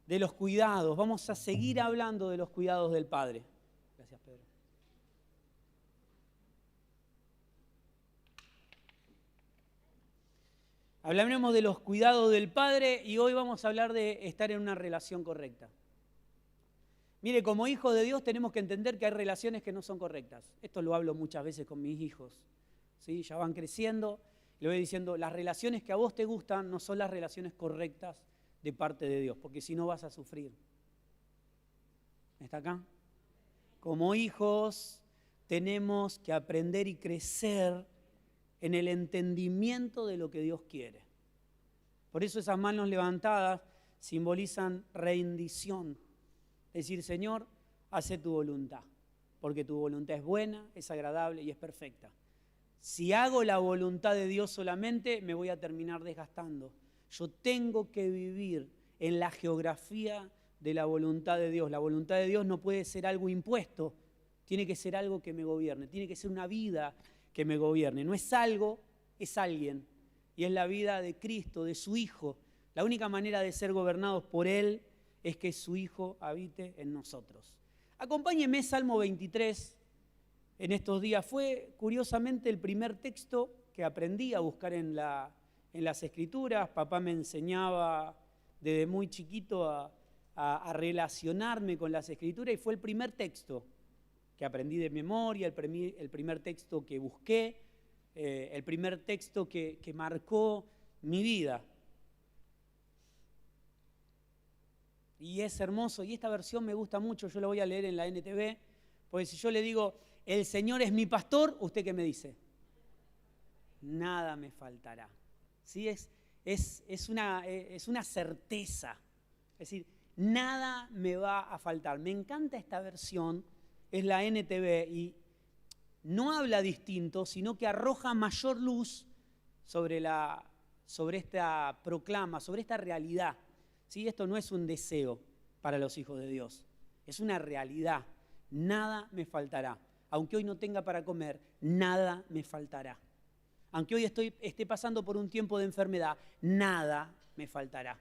de los cuidados. Vamos a seguir hablando de los cuidados del Padre. Gracias, Pedro. Hablaremos de los cuidados del Padre y hoy vamos a hablar de estar en una relación correcta. Mire, como hijos de Dios tenemos que entender que hay relaciones que no son correctas. Esto lo hablo muchas veces con mis hijos. ¿Sí? Ya van creciendo. Le voy diciendo, las relaciones que a vos te gustan no son las relaciones correctas de parte de Dios, porque si no vas a sufrir. ¿Está acá? Como hijos tenemos que aprender y crecer en el entendimiento de lo que Dios quiere. Por eso esas manos levantadas simbolizan rendición. Es decir, Señor, hace tu voluntad, porque tu voluntad es buena, es agradable y es perfecta. Si hago la voluntad de Dios solamente, me voy a terminar desgastando. Yo tengo que vivir en la geografía de la voluntad de Dios. La voluntad de Dios no puede ser algo impuesto, tiene que ser algo que me gobierne, tiene que ser una vida que me gobierne. No es algo, es alguien. Y es la vida de Cristo, de su Hijo. La única manera de ser gobernados por Él es que su Hijo habite en nosotros. Acompáñeme, Salmo 23, en estos días. Fue, curiosamente, el primer texto que aprendí a buscar en las Escrituras. Papá me enseñaba desde muy chiquito a relacionarme con las Escrituras y fue el primer texto que aprendí de memoria, el primer texto que busqué, el primer texto que marcó mi vida. Y es hermoso, y esta versión me gusta mucho, yo la voy a leer en la NTV, porque si yo le digo, el Señor es mi pastor, ¿usted qué me dice? Nada me faltará. ¿Sí? Es una certeza, es decir, nada me va a faltar. Me encanta esta versión, es la NTV, y no habla distinto, sino que arroja mayor luz sobre esta proclama, sobre esta realidad. ¿Sí? Esto no es un deseo para los hijos de Dios, es una realidad. Nada me faltará. Aunque hoy no tenga para comer, nada me faltará. Aunque hoy esté pasando por un tiempo de enfermedad, nada me faltará.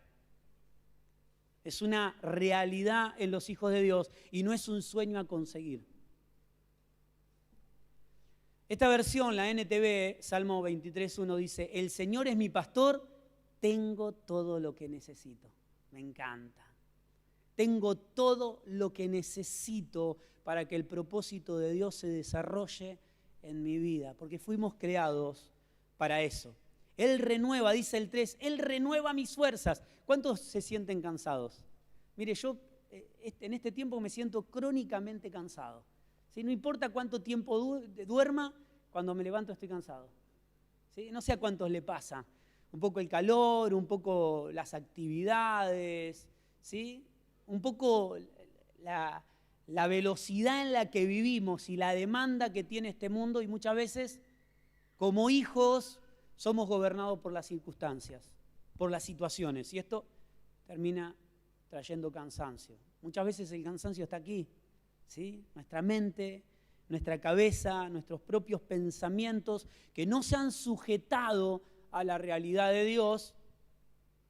Es una realidad en los hijos de Dios y no es un sueño a conseguir. Esta versión, la NTV, Salmo 23:1, dice, el Señor es mi pastor, tengo todo lo que necesito. Me encanta. Tengo todo lo que necesito para que el propósito de Dios se desarrolle en mi vida, porque fuimos creados para eso. Él renueva, dice el 3, Él renueva mis fuerzas. ¿Cuántos se sienten cansados? Mire, yo en este tiempo me siento crónicamente cansado. ¿Sí? No importa cuánto tiempo duerma, cuando me levanto estoy cansado. ¿Sí? No sé a cuántos le pasa. Un poco el calor, un poco las actividades, ¿sí? Un poco la velocidad en la que vivimos y la demanda que tiene este mundo, y muchas veces, como hijos, somos gobernados por las circunstancias, por las situaciones, y esto termina trayendo cansancio. Muchas veces el cansancio está aquí, ¿sí? Nuestra mente, nuestra cabeza, nuestros propios pensamientos que no se han sujetado a la realidad de Dios,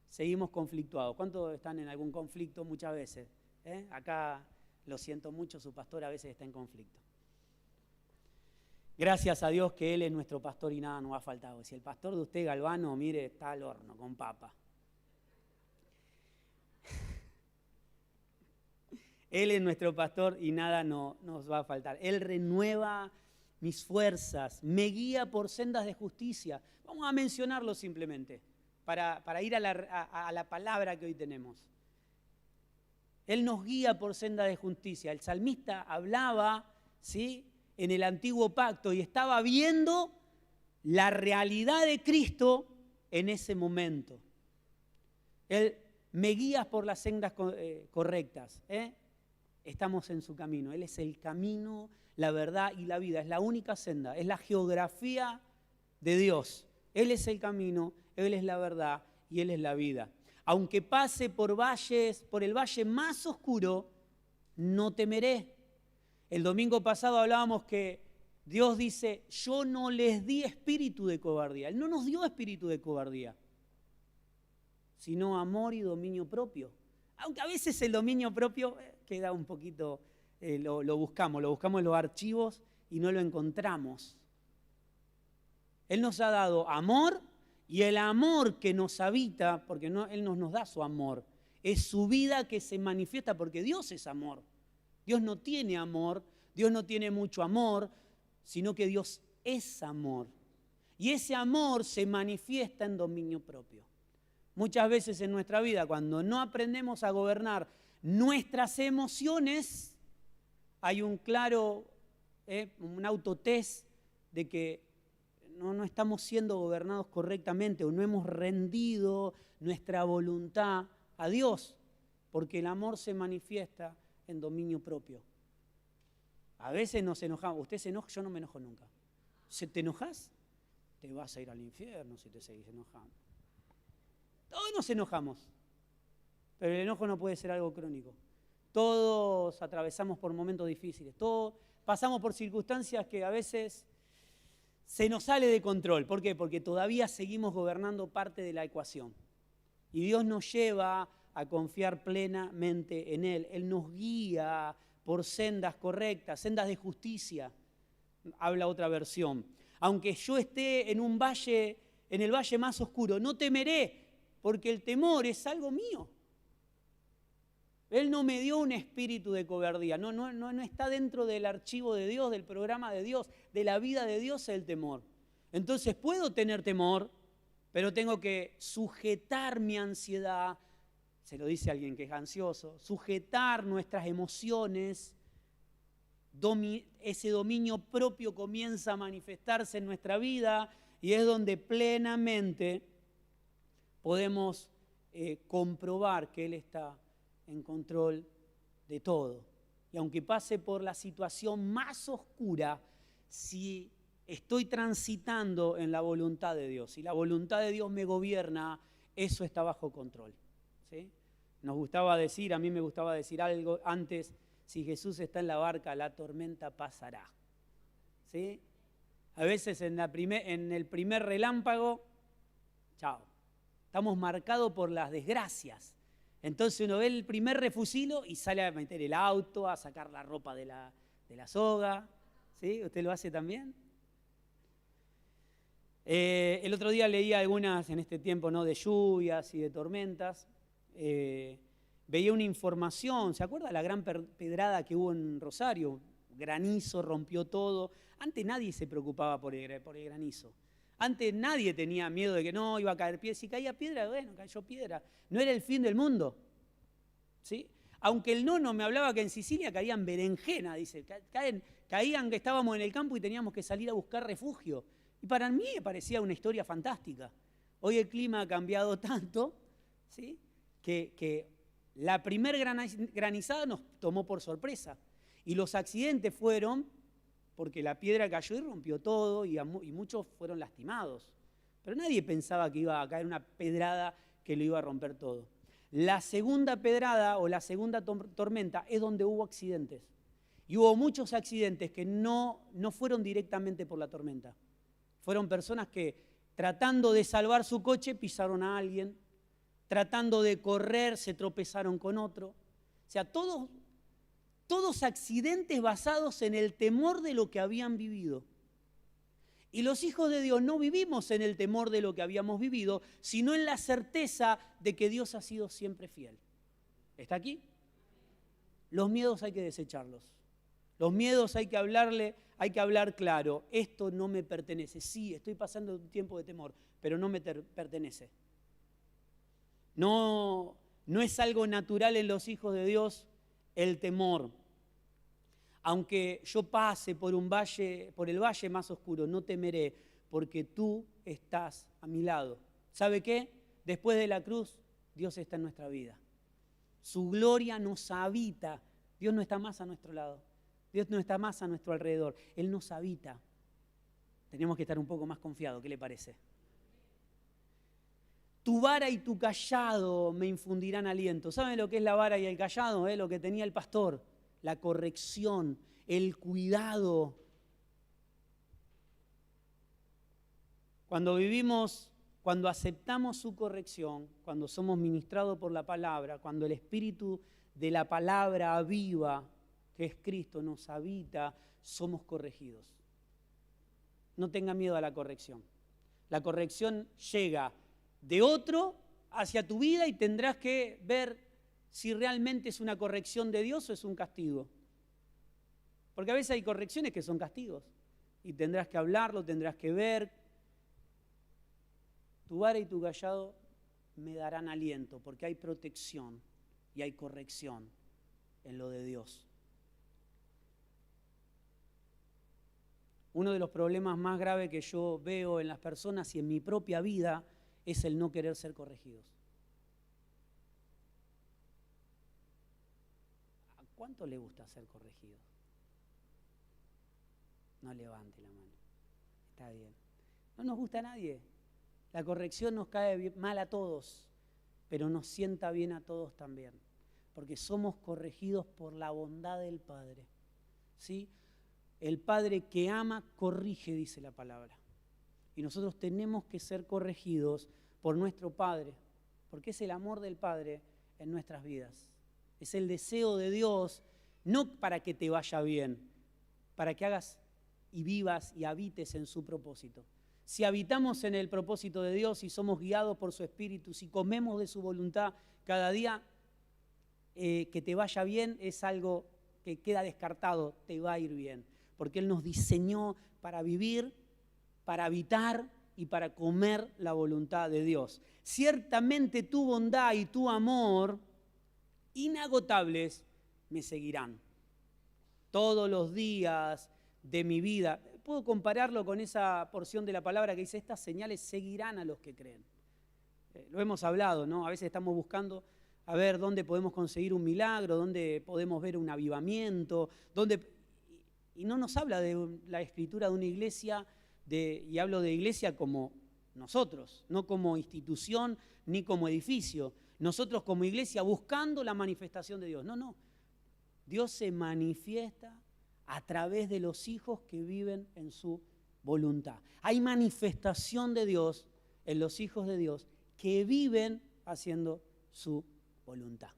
seguimos conflictuados. ¿Cuántos están en algún conflicto muchas veces? Acá lo siento mucho, su pastor a veces está en conflicto. Gracias a Dios que Él es nuestro pastor y nada nos ha faltado. Si el pastor de usted, Galvano, mire, está al horno con papa. Él es nuestro pastor y nada nos va a faltar. Él renueva mis fuerzas, me guía por sendas de justicia. Vamos a mencionarlo simplemente, para ir a la palabra que hoy tenemos. Él nos guía por sendas de justicia. El salmista hablaba, ¿sí?, en el antiguo pacto y estaba viendo la realidad de Cristo en ese momento. Él me guía por las sendas correctas. Estamos en su camino. Él es el camino, la verdad y la vida. Es la única senda, es la geografía de Dios. Él es el camino, Él es la verdad y Él es la vida. Aunque pase por el valle más oscuro, no temeré. El domingo pasado hablábamos que Dios dice, yo no les di espíritu de cobardía. Él no nos dio espíritu de cobardía, sino amor y dominio propio. Aunque a veces el dominio propio queda un poquito, lo buscamos en los archivos y no lo encontramos. Él nos ha dado amor y el amor que nos habita, porque Él nos da su amor, es su vida que se manifiesta porque Dios es amor. Dios no tiene amor, Dios no tiene mucho amor, sino que Dios es amor. Y ese amor se manifiesta en dominio propio. Muchas veces en nuestra vida, cuando no aprendemos a gobernar nuestras emociones, hay un claro, un autotest de que no estamos siendo gobernados correctamente o no hemos rendido nuestra voluntad a Dios, porque el amor se manifiesta en dominio propio. A veces nos enojamos. Usted se enoja, yo no me enojo nunca. Si te enojas, te vas a ir al infierno si te seguís enojando. Todos nos enojamos, pero el enojo no puede ser algo crónico. Todos atravesamos por momentos difíciles, todos pasamos por circunstancias que a veces se nos sale de control. ¿Por qué? Porque todavía seguimos gobernando parte de la ecuación. Y Dios nos lleva a confiar plenamente en Él. Él nos guía por sendas correctas, sendas de justicia, habla otra versión. Aunque yo esté en un valle, en el valle más oscuro, no temeré, porque el temor es algo mío. Él no me dio un espíritu de cobardía, no está dentro del archivo de Dios, del programa de Dios, de la vida de Dios el temor. Entonces puedo tener temor, pero tengo que sujetar mi ansiedad, se lo dice alguien que es ansioso, sujetar nuestras emociones, ese dominio propio comienza a manifestarse en nuestra vida y es donde plenamente podemos comprobar que Él está en control de todo. Y aunque pase por la situación más oscura, si estoy transitando en la voluntad de Dios, si la voluntad de Dios me gobierna, eso está bajo control. ¿Sí? Nos gustaba decir, a mí me gustaba decir algo antes, si Jesús está en la barca, la tormenta pasará. ¿Sí? A veces en el primer relámpago, chao, estamos marcados por las desgracias. Entonces uno ve el primer refusilo y sale a meter el auto, a sacar la ropa de la soga. ¿Sí? ¿Usted lo hace también? El otro día leía algunas, en este tiempo, ¿no?, de lluvias y de tormentas. Veía una información, ¿se acuerda la gran pedrada que hubo en Rosario? Granizo, rompió todo. Antes nadie se preocupaba por el granizo. Antes nadie tenía miedo de que no iba a caer piedra. Si caía piedra, bueno, cayó piedra. No era el fin del mundo. ¿Sí? Aunque el nono me hablaba que en Sicilia caían berenjena, dice. Caían que estábamos en el campo y teníamos que salir a buscar refugio. Y para mí me parecía una historia fantástica. Hoy el clima ha cambiado tanto, ¿sí?, que la primer granizada nos tomó por sorpresa. Y los accidentes fueron porque la piedra cayó y rompió todo y muchos fueron lastimados. Pero nadie pensaba que iba a caer una pedrada que lo iba a romper todo. La segunda pedrada o la segunda tormenta es donde hubo accidentes. Y hubo muchos accidentes que no fueron directamente por la tormenta. Fueron personas que, tratando de salvar su coche, pisaron a alguien. Tratando de correr, se tropezaron con otro. O sea, todos accidentes basados en el temor de lo que habían vivido. Y los hijos de Dios no vivimos en el temor de lo que habíamos vivido, sino en la certeza de que Dios ha sido siempre fiel. ¿Está aquí? Los miedos hay que desecharlos. Los miedos hay que hablar claro. Esto no me pertenece. Sí, estoy pasando un tiempo de temor, pero no me pertenece. No es algo natural en los hijos de Dios el temor. Aunque yo pase por el valle más oscuro, no temeré, porque tú estás a mi lado. ¿Sabe qué? Después de la cruz, Dios está en nuestra vida. Su gloria nos habita. Dios no está más a nuestro lado. Dios no está más a nuestro alrededor. Él nos habita. Tenemos que estar un poco más confiados. ¿Qué le parece? Tu vara y tu cayado me infundirán aliento. ¿Saben lo que es la vara y el cayado? Lo que tenía el pastor. La corrección, el cuidado. Cuando vivimos cuando aceptamos su corrección, cuando somos ministrados por la palabra, cuando el espíritu de la palabra viva, que es Cristo, nos habita, somos corregidos. No tenga miedo a la corrección. La corrección llega de otro hacia tu vida y tendrás que ver si realmente es una corrección de Dios o es un castigo. Porque a veces hay correcciones que son castigos y tendrás que hablarlo, tendrás que ver. Tu vara y tu cayado me darán aliento, porque hay protección y hay corrección en lo de Dios. Uno de los problemas más graves que yo veo en las personas y en mi propia vida es el no querer ser corregidos. ¿A cuánto le gusta ser corregido? No levante la mano. Está bien. No nos gusta a nadie. La corrección nos cae mal a todos, pero nos sienta bien a todos también, porque somos corregidos por la bondad del Padre. ¿Sí? El Padre que ama, corrige, dice la palabra. Y nosotros tenemos que ser corregidos por nuestro Padre, porque es el amor del Padre en nuestras vidas. Es el deseo de Dios, no para que te vaya bien, para que hagas y vivas y habites en su propósito. Si habitamos en el propósito de Dios y somos guiados por su Espíritu, si comemos de su voluntad cada día, que te vaya bien es algo que queda descartado, te va a ir bien. Porque Él nos diseñó para vivir, para habitar y para comer la voluntad de Dios. Ciertamente tu bondad y tu amor inagotables me seguirán todos los días de mi vida. Puedo compararlo con esa porción de la palabra que dice, estas señales seguirán a los que creen. Lo hemos hablado, ¿no? A veces estamos buscando a ver dónde podemos conseguir un milagro, dónde podemos ver un avivamiento, y no nos habla de la escritura de una iglesia, y hablo de iglesia como nosotros, no como institución ni como edificio. Nosotros como iglesia buscando la manifestación de Dios. No. Dios se manifiesta a través de los hijos que viven en su voluntad. Hay manifestación de Dios en los hijos de Dios que viven haciendo su voluntad.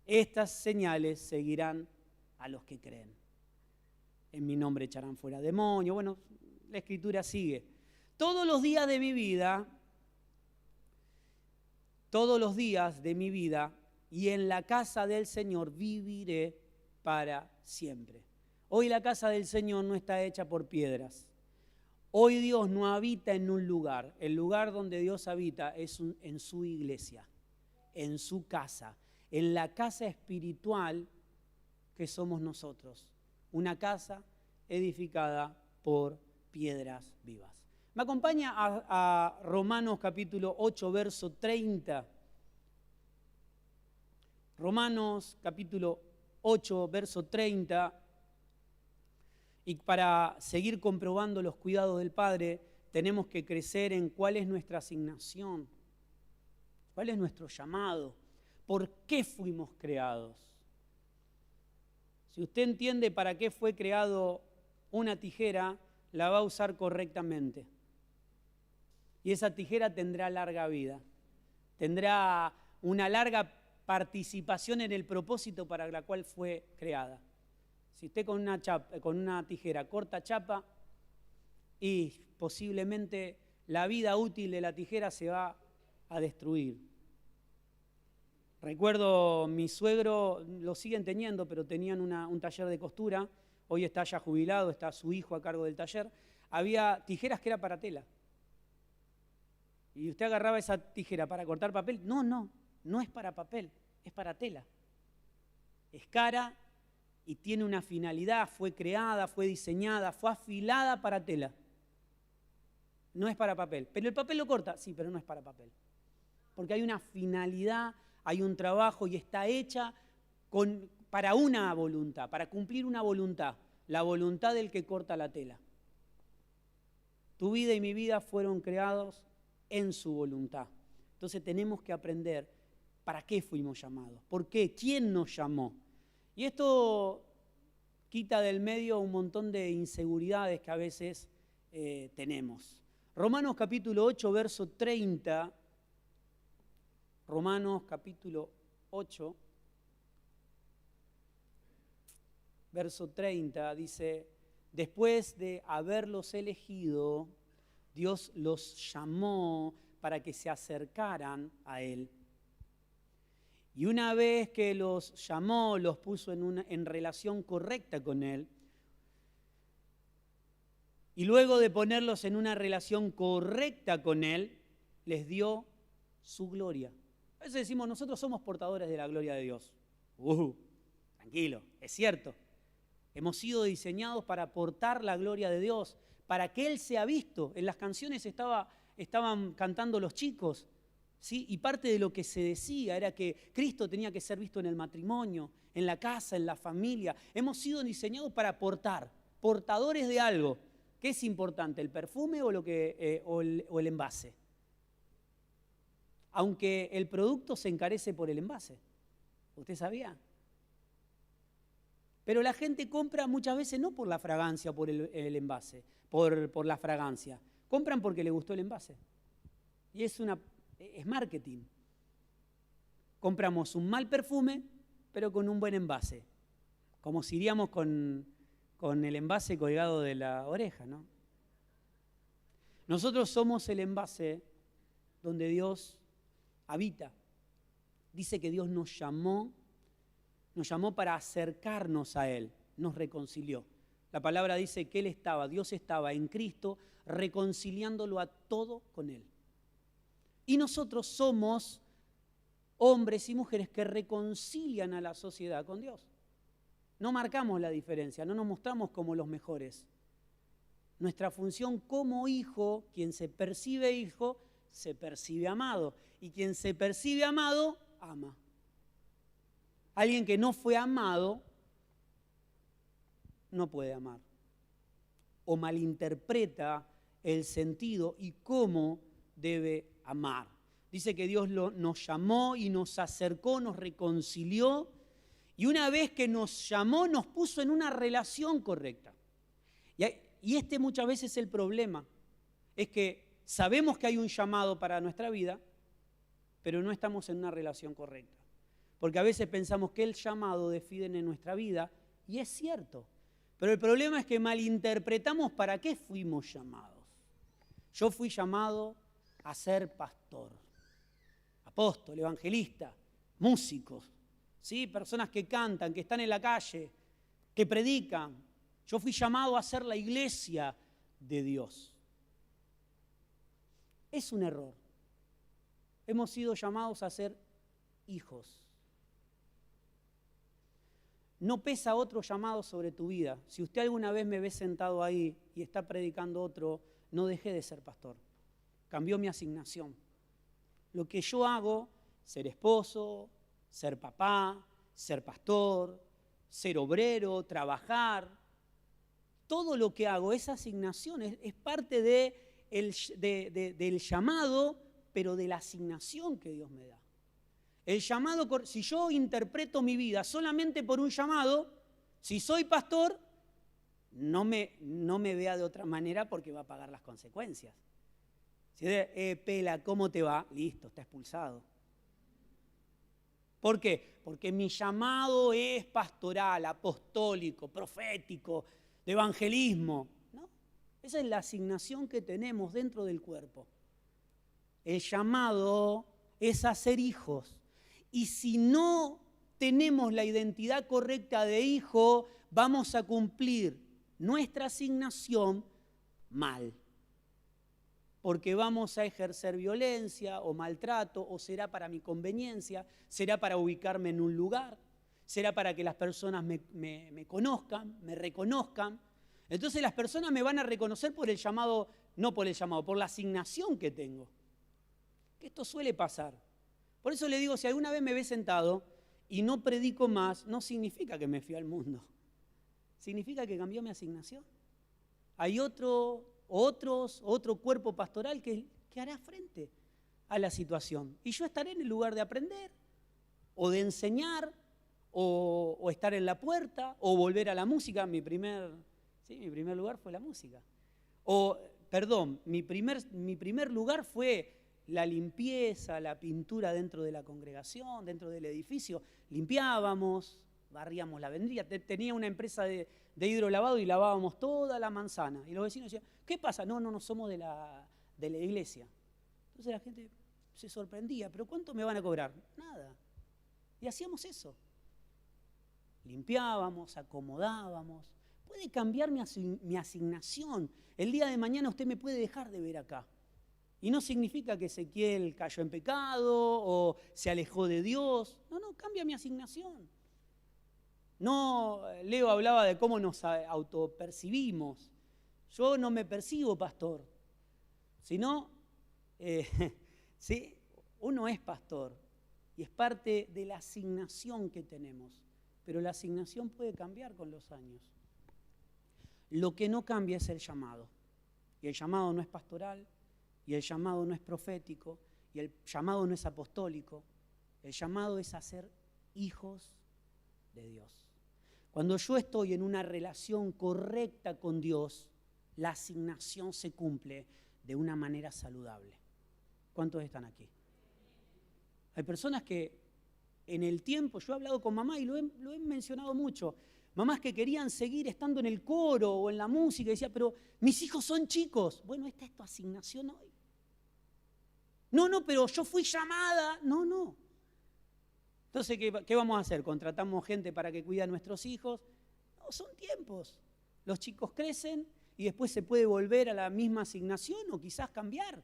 Estas señales seguirán a los que creen. En mi nombre echarán fuera demonios. Bueno, la escritura sigue. Todos los días de mi vida, y en la casa del Señor viviré para siempre. Hoy la casa del Señor no está hecha por piedras. Hoy Dios no habita en un lugar. El lugar donde Dios habita es en su iglesia, en su casa, en la casa espiritual que somos nosotros. Una casa edificada por piedras vivas. Me acompaña a Romanos capítulo 8, verso 30. Romanos capítulo 8, verso 30. Y para seguir comprobando los cuidados del Padre, tenemos que crecer en cuál es nuestra asignación, cuál es nuestro llamado, por qué fuimos creados. Si usted entiende para qué fue creado una tijera, la va a usar correctamente. Y esa tijera tendrá larga vida, tendrá una larga participación en el propósito para la cual fue creada. Si usted con una tijera corta chapa, y posiblemente la vida útil de la tijera se va a destruir. Recuerdo mi suegro, lo siguen teniendo, pero tenían un taller de costura. Hoy está ya jubilado, está su hijo a cargo del taller. Había tijeras que era para tela. Y usted agarraba esa tijera para cortar papel. No es para papel, es para tela. Es cara y tiene una finalidad, fue creada, fue diseñada, fue afilada para tela. No es para papel. ¿Pero el papel lo corta? Sí, pero no es para papel. Porque hay una finalidad, hay un trabajo y está hecha para una voluntad, para cumplir una voluntad, la voluntad del que corta la tela. Tu vida y mi vida fueron creados en su voluntad. Entonces tenemos que aprender para qué fuimos llamados, por qué, quién nos llamó. Y esto quita del medio un montón de inseguridades que a veces tenemos. Romanos capítulo 8, verso 30. Romanos capítulo 8, verso 30 dice: después de haberlos elegido, Dios los llamó para que se acercaran a Él. Y una vez que los llamó, los puso en relación correcta con Él. Y luego de ponerlos en una relación correcta con Él, les dio su gloria. A veces decimos, nosotros somos portadores de la gloria de Dios. Tranquilo, es cierto. Hemos sido diseñados para portar la gloria de Dios, para que Él sea visto. En las canciones estaban cantando los chicos, ¿sí? Y parte de lo que se decía era que Cristo tenía que ser visto en el matrimonio, en la casa, en la familia. Hemos sido diseñados para portadores de algo. ¿Qué es importante, el perfume o el envase? Aunque el producto se encarece por el envase. ¿Usted sabía? Pero la gente compra muchas veces no por la fragancia o por el envase, por la fragancia. Compran porque le gustó el envase. Y es marketing. Compramos un mal perfume, pero con un buen envase. Como si iríamos con el envase colgado de la oreja, ¿no? Nosotros somos el envase donde Dios habita. Dice que Dios nos llamó para acercarnos a Él, nos reconcilió. La palabra dice que Dios estaba en Cristo reconciliándolo a todo con Él. Y nosotros somos hombres y mujeres que reconcilian a la sociedad con Dios. No marcamos la diferencia, no nos mostramos como los mejores. Nuestra función como hijo, quien se percibe hijo, se percibe amado. Y quien se percibe amado, ama. Alguien que no fue amado, no puede amar. O malinterpreta el sentido y cómo debe amar. Dice que Dios nos llamó y nos acercó, nos reconcilió. Y una vez que nos llamó, nos puso en una relación correcta. Y este muchas veces es el problema. Es que sabemos que hay un llamado para nuestra vida, pero no estamos en una relación correcta. Porque a veces pensamos que el llamado define en nuestra vida, y es cierto. Pero el problema es que malinterpretamos para qué fuimos llamados. Yo fui llamado a ser pastor, apóstol, evangelista, músicos, ¿sí? Personas que cantan, que están en la calle, que predican. Yo fui llamado a ser la iglesia de Dios. Es un error. Hemos sido llamados a ser hijos. No pesa otro llamado sobre tu vida. Si usted alguna vez me ve sentado ahí y está predicando otro, no dejé de ser pastor. Cambió mi asignación. Lo que yo hago, ser esposo, ser papá, ser pastor, ser obrero, trabajar, todo lo que hago, esa asignación es parte del llamado, pero de la asignación que Dios me da. El llamado, si yo interpreto mi vida solamente por un llamado, si soy pastor, no me vea de otra manera porque va a pagar las consecuencias. Si Pela, ¿cómo te va? Listo, está expulsado. ¿Por qué? Porque mi llamado es pastoral, apostólico, profético, de evangelismo, ¿no? Esa es la asignación que tenemos dentro del cuerpo. El llamado es a ser hijos. Y si no tenemos la identidad correcta de hijo, vamos a cumplir nuestra asignación mal. Porque vamos a ejercer violencia o maltrato, o será para mi conveniencia, será para ubicarme en un lugar, será para que las personas me conozcan, me reconozcan. Entonces las personas me van a reconocer por el llamado, no por el llamado, por la asignación que tengo. Que esto suele pasar. Por eso le digo, si alguna vez me ve sentado y no predico más, no significa que me fui al mundo. Significa que cambió mi asignación. Hay otro cuerpo pastoral que hará frente a la situación. Y yo estaré en el lugar de aprender, o de enseñar, o estar en la puerta, o volver a la música. Mi primer lugar fue la música. perdón, mi primer lugar fue la limpieza, la pintura dentro de la congregación, dentro del edificio. Limpiábamos, barríamos la vendría. Tenía una empresa de hidrolavado y lavábamos toda la manzana. Y los vecinos decían, ¿qué pasa? No somos de la iglesia. Entonces la gente se sorprendía, ¿pero cuánto me van a cobrar? Nada. Y hacíamos eso. Limpiábamos, acomodábamos. Puede cambiar mi asignación. El día de mañana usted me puede dejar de ver acá. Y no significa que Ezequiel cayó en pecado o se alejó de Dios. No, cambia mi asignación. No, Leo hablaba de cómo nos autopercibimos. Yo no me percibo pastor, sino, ¿sí? Uno es pastor y es parte de la asignación que tenemos. Pero la asignación puede cambiar con los años. Lo que no cambia es el llamado. Y el llamado no es pastoral, y el llamado no es profético, y el llamado no es apostólico. El llamado es a ser hijos de Dios. Cuando yo estoy en una relación correcta con Dios, la asignación se cumple de una manera saludable. ¿Cuántos están aquí? Hay personas que en el tiempo, yo he hablado con mamá y lo he mencionado mucho, mamás que querían seguir estando en el coro o en la música y decían, pero mis hijos son chicos. Bueno, esta es tu asignación hoy. No, pero yo fui llamada. No. Entonces, ¿qué vamos a hacer? ¿Contratamos gente para que cuide a nuestros hijos? No, son tiempos. Los chicos crecen y después se puede volver a la misma asignación o quizás cambiar.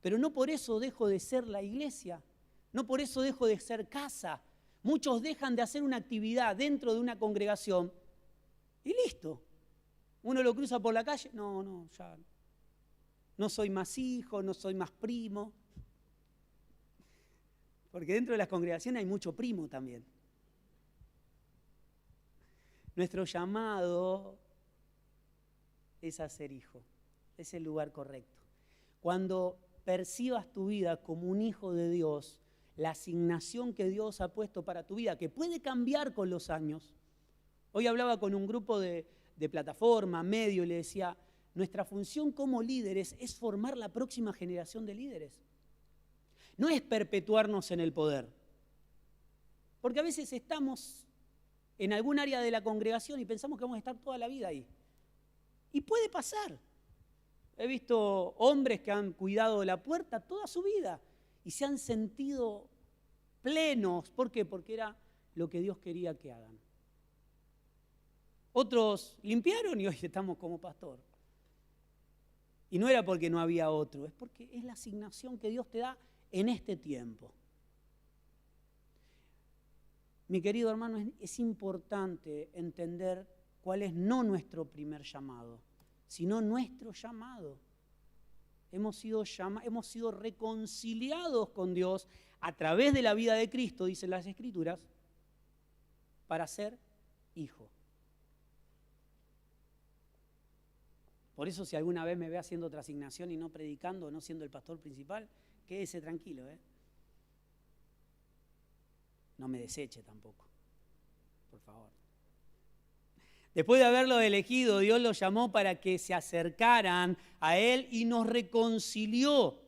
Pero no por eso dejo de ser la iglesia. No por eso dejo de ser casa. Muchos dejan de hacer una actividad dentro de una congregación y listo. Uno lo cruza por la calle, ya no soy más hijo, no soy más primo. Porque dentro de las congregaciones hay mucho primo también. Nuestro llamado es a ser hijo, es el lugar correcto. Cuando percibas tu vida como un hijo de Dios, la asignación que Dios ha puesto para tu vida, que puede cambiar con los años. Hoy hablaba con un grupo de plataforma, medio, y le decía, nuestra función como líderes es formar la próxima generación de líderes. No es perpetuarnos en el poder. Porque a veces estamos en algún área de la congregación y pensamos que vamos a estar toda la vida ahí. Y puede pasar. He visto hombres que han cuidado la puerta toda su vida y se han sentido plenos. ¿Por qué? Porque era lo que Dios quería que hagan. Otros limpiaron y hoy estamos como pastor. Y no era porque no había otro, es porque es la asignación que Dios te da en este tiempo. Mi querido hermano, es importante entender cuál es no nuestro primer llamado, sino nuestro llamado. Hemos sido reconciliados con Dios a través de la vida de Cristo, dicen las Escrituras, para ser hijo. Por eso si alguna vez me ve haciendo otra asignación y no predicando, no siendo el pastor principal, quédese tranquilo, No me deseche tampoco, por favor. Después de haberlo elegido, Dios los llamó para que se acercaran a Él y nos reconcilió,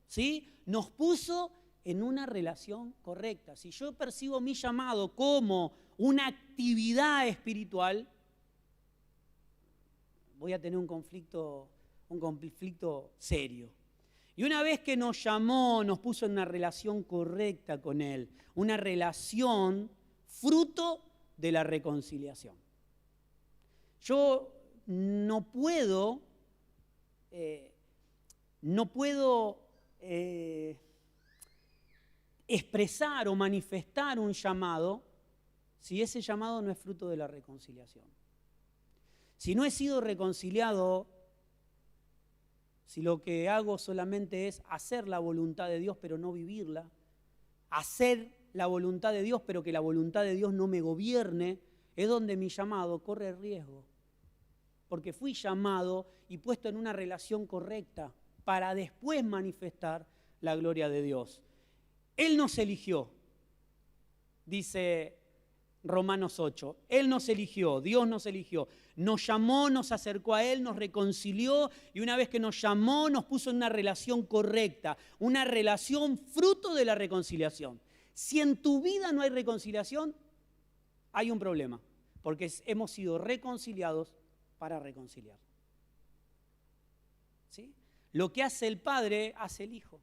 ¿sí? Nos puso en una relación correcta. Si yo percibo mi llamado como una actividad espiritual, voy a tener un conflicto serio. Y una vez que nos llamó, nos puso en una relación correcta con Él, una relación fruto de la reconciliación. Yo no puedo expresar o manifestar un llamado si ese llamado no es fruto de la reconciliación. Si no he sido reconciliado, si lo que hago solamente es hacer la voluntad de Dios pero no vivirla, hacer la voluntad de Dios pero que la voluntad de Dios no me gobierne, es donde mi llamado corre riesgo. Porque fui llamado y puesto en una relación correcta para después manifestar la gloria de Dios. Él nos eligió. Dice Romanos 8. Él nos eligió, Dios nos eligió, nos llamó, nos acercó a Él, nos reconcilió y una vez que nos llamó nos puso en una relación correcta, una relación fruto de la reconciliación. Si en tu vida no hay reconciliación, hay un problema, porque hemos sido reconciliados para reconciliar. ¿Sí? Lo que hace el Padre, hace el Hijo.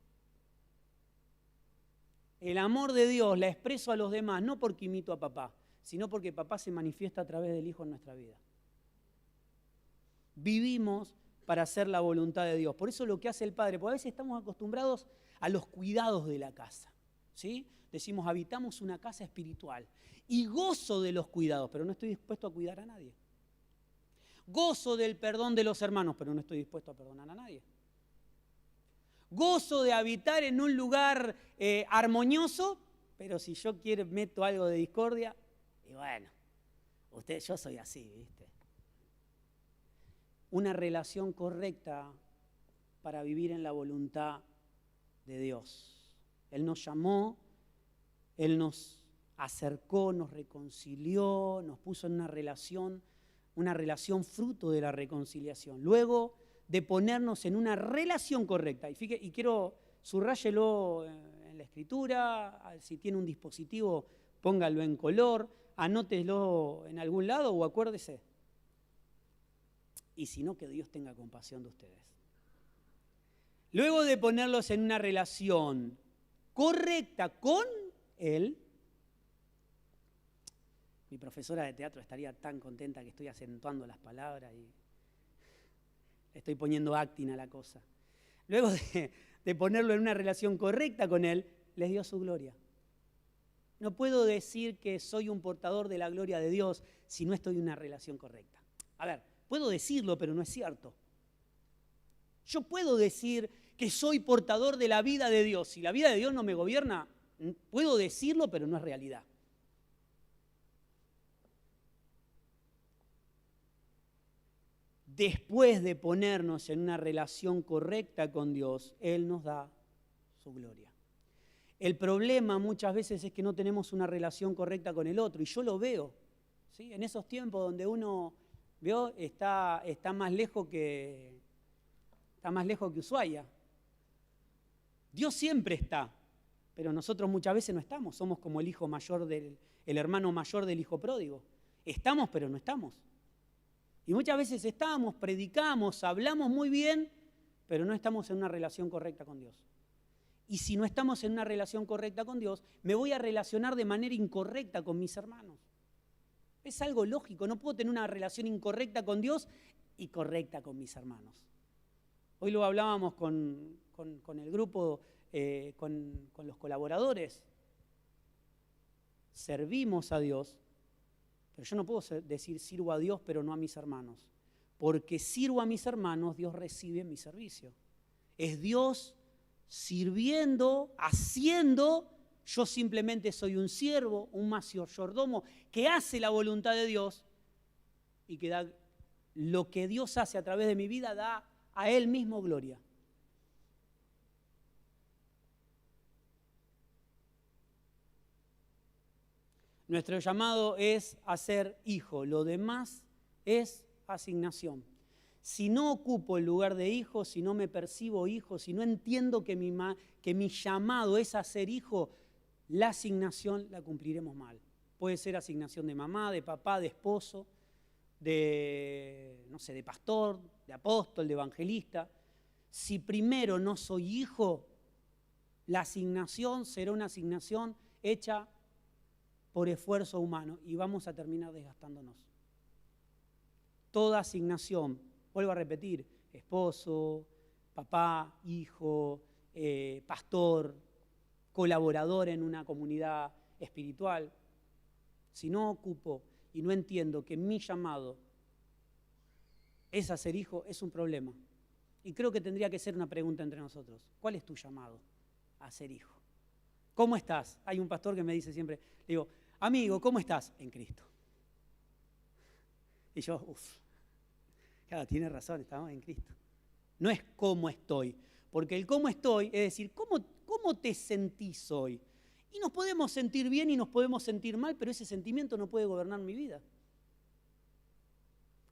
El amor de Dios la expreso a los demás, no porque imito a papá, sino porque papá se manifiesta a través del Hijo en nuestra vida. Vivimos para hacer la voluntad de Dios. Por eso lo que hace el Padre, porque a veces estamos acostumbrados a los cuidados de la casa. ¿Sí? Decimos, habitamos una casa espiritual y gozo de los cuidados, pero no estoy dispuesto a cuidar a nadie. Gozo del perdón de los hermanos, pero no estoy dispuesto a perdonar a nadie. Gozo de habitar en un lugar armonioso, pero si yo meto algo de discordia, y bueno, yo soy así, ¿viste? Una relación correcta para vivir en la voluntad de Dios. Él nos llamó, Él nos acercó, nos reconcilió, nos puso en una relación fruto de la reconciliación. Luego de ponernos en una relación correcta. Y quiero, subrayelo en la escritura, si tiene un dispositivo, póngalo en color, anótelo en algún lado o acuérdese. Y si no, que Dios tenga compasión de ustedes. Luego de ponerlos en una relación correcta con Él, mi profesora de teatro estaría tan contenta que estoy acentuando las palabras y estoy poniendo actin a la cosa. Luego de ponerlo en una relación correcta con Él, les dio su gloria. No puedo decir que soy un portador de la gloria de Dios si no estoy en una relación correcta. A ver, puedo decirlo, pero no es cierto. Yo puedo decir que soy portador de la vida de Dios. Si la vida de Dios no me gobierna, puedo decirlo, pero no es realidad. Después de ponernos en una relación correcta con Dios, Él nos da su gloria. El problema muchas veces es que no tenemos una relación correcta con el otro, y yo lo veo, ¿sí? En esos tiempos donde uno está más lejos que Ushuaia. Dios siempre está, pero nosotros muchas veces no estamos. Somos como el hermano mayor del hijo pródigo. Estamos, pero no estamos. Y muchas veces estamos, predicamos, hablamos muy bien, pero no estamos en una relación correcta con Dios. Y si no estamos en una relación correcta con Dios, me voy a relacionar de manera incorrecta con mis hermanos. Es algo lógico, no puedo tener una relación incorrecta con Dios y correcta con mis hermanos. Hoy lo hablábamos con el grupo, con los colaboradores. Servimos a Dios, pero yo no puedo decir sirvo a Dios pero no a mis hermanos. Porque sirvo a mis hermanos, Dios recibe mi servicio. Es Dios sirviendo, haciendo. Yo simplemente soy un siervo, un mayordomo que hace la voluntad de Dios y que da lo que Dios hace a través de mi vida, da a Él mismo gloria. Nuestro llamado es a ser hijo, lo demás es asignación. Si no ocupo el lugar de hijo, si no me percibo hijo, si no entiendo que mi llamado es a ser hijo, la asignación la cumpliremos mal. Puede ser asignación de mamá, de papá, de esposo, de pastor, de apóstol, de evangelista. Si primero no soy hijo, la asignación será una asignación hecha por esfuerzo humano y vamos a terminar desgastándonos. Toda asignación, vuelvo a repetir, esposo, papá, hijo, pastor, colaborador en una comunidad espiritual, si no ocupo y no entiendo que mi llamado es a ser hijo, es un problema. Y creo que tendría que ser una pregunta entre nosotros. ¿Cuál es tu llamado a ser hijo? ¿Cómo estás? Hay un pastor que me dice siempre, le digo, amigo, ¿cómo estás? En Cristo. Y yo, claro, tiene razón, estamos en Cristo. No es cómo estoy, porque el cómo estoy es decir, ¿cómo te sentís hoy? Y nos podemos sentir bien y nos podemos sentir mal, pero ese sentimiento no puede gobernar mi vida.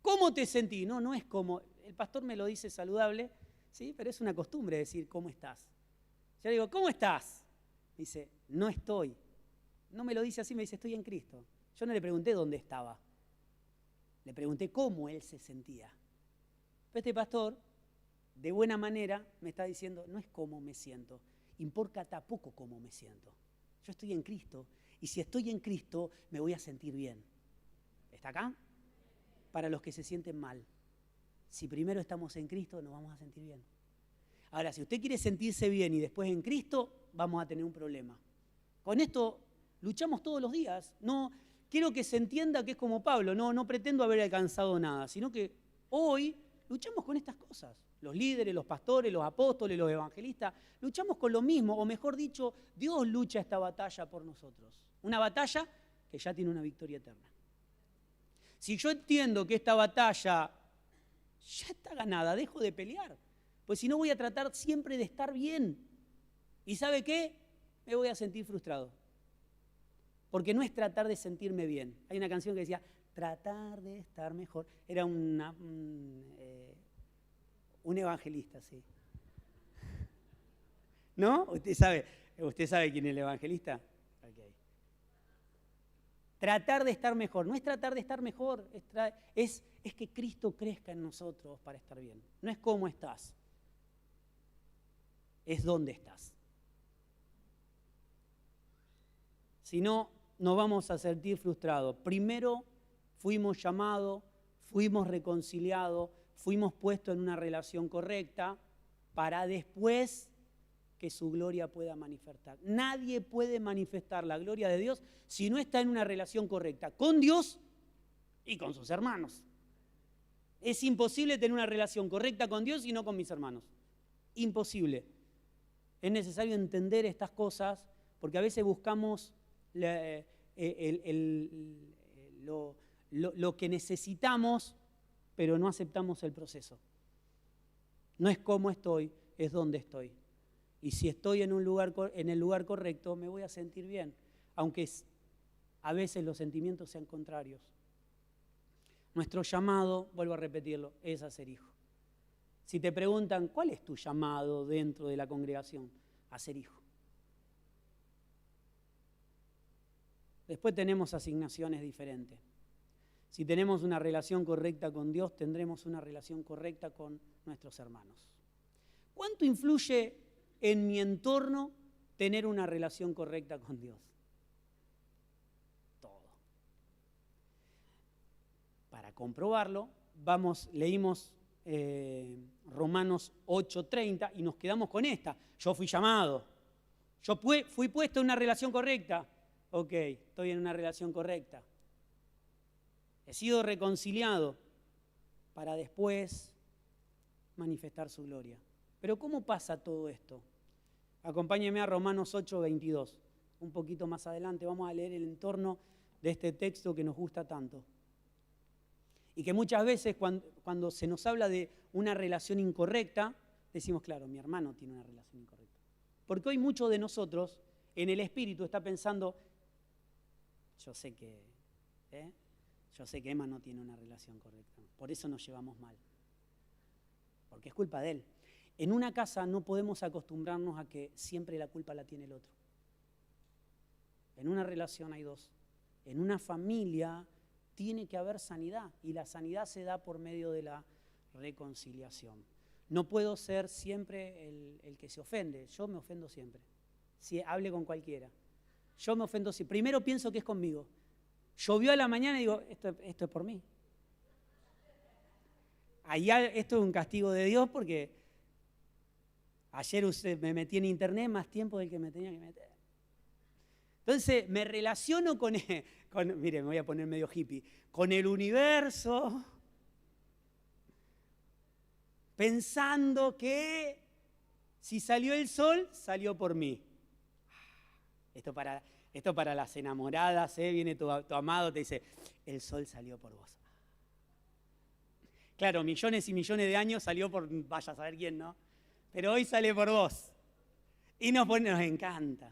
¿Cómo te sentís? No es como, el pastor me lo dice saludable, ¿sí? Pero es una costumbre decir, ¿cómo estás? Yo digo, ¿cómo estás? Me dice, no estoy. No me lo dice así, me dice, estoy en Cristo. Yo no le pregunté dónde estaba. Le pregunté cómo él se sentía. Pero este pastor, de buena manera, me está diciendo, no es cómo me siento, importa poco cómo me siento. Yo estoy en Cristo, y si estoy en Cristo, me voy a sentir bien. ¿Está acá? Para los que se sienten mal. Si primero estamos en Cristo, nos vamos a sentir bien. Ahora, si usted quiere sentirse bien y después en Cristo, vamos a tener un problema. Con esto luchamos todos los días. No quiero que se entienda que es como Pablo, no pretendo haber alcanzado nada, sino que hoy luchamos con estas cosas. Los líderes, los pastores, los apóstoles, los evangelistas, luchamos con lo mismo, o mejor dicho, Dios lucha esta batalla por nosotros. Una batalla que ya tiene una victoria eterna. Si yo entiendo que esta batalla ya está ganada, dejo de pelear. Pues si no voy a tratar siempre de estar bien. ¿Y sabe qué? Me voy a sentir frustrado. Porque no es tratar de sentirme bien. Hay una canción que decía, tratar de estar mejor. Era un evangelista, sí. ¿No? ¿Usted sabe quién es el evangelista? Okay. Tratar de estar mejor. No es tratar de estar mejor, es que Cristo crezca en nosotros para estar bien. No es cómo estás, es dónde estás. Si no, nos vamos a sentir frustrados. Primero fuimos llamados, fuimos reconciliados, fuimos puestos en una relación correcta para después que su gloria pueda manifestar. Nadie puede manifestar la gloria de Dios si no está en una relación correcta con Dios y con sus hermanos. Es imposible tener una relación correcta con Dios y no con mis hermanos. Imposible. Es necesario entender estas cosas porque a veces buscamos lo que necesitamos, pero no aceptamos el proceso. No es cómo estoy, es dónde estoy. Y si estoy en el lugar correcto, me voy a sentir bien, aunque a veces los sentimientos sean contrarios. Nuestro llamado, vuelvo a repetirlo, es a ser hijo. Si te preguntan, ¿cuál es tu llamado dentro de la congregación? A ser hijo. Después tenemos asignaciones diferentes. Si tenemos una relación correcta con Dios, tendremos una relación correcta con nuestros hermanos. ¿Cuánto influye en mi entorno tener una relación correcta con Dios? Todo. Para comprobarlo, leímos Romanos 8:30 y nos quedamos con esta. Yo fui llamado. Yo fui puesto en una relación correcta. Ok, estoy en una relación correcta. He sido reconciliado para después manifestar su gloria. Pero ¿cómo pasa todo esto? Acompáñenme a Romanos 8:22. Un poquito más adelante vamos a leer el entorno de este texto que nos gusta tanto. Y que muchas veces cuando se nos habla de una relación incorrecta, decimos, claro, mi hermano tiene una relación incorrecta. Porque hoy muchos de nosotros en el espíritu está pensando, yo sé que Emma no tiene una relación correcta, por eso nos llevamos mal. Porque es culpa de él. En una casa no podemos acostumbrarnos a que siempre la culpa la tiene el otro. En una relación hay dos. En una familia tiene que haber sanidad y la sanidad se da por medio de la reconciliación. No puedo ser siempre el que se ofende. Yo me ofendo siempre. Si hable con cualquiera. Yo me ofendo siempre. Primero pienso que es conmigo. Llovió a la mañana y digo, esto es por mí. Esto es un castigo de Dios porque ayer me metí en internet más tiempo del que me tenía que meter. Entonces me relaciono mire, me voy a poner medio hippie, con el universo, pensando que si salió el sol, salió por mí. Esto para las enamoradas, viene tu amado, te dice, el sol salió por vos. Claro, millones y millones de años salió por, vaya a saber quién, ¿no? Pero hoy sale por vos. Y nos encanta.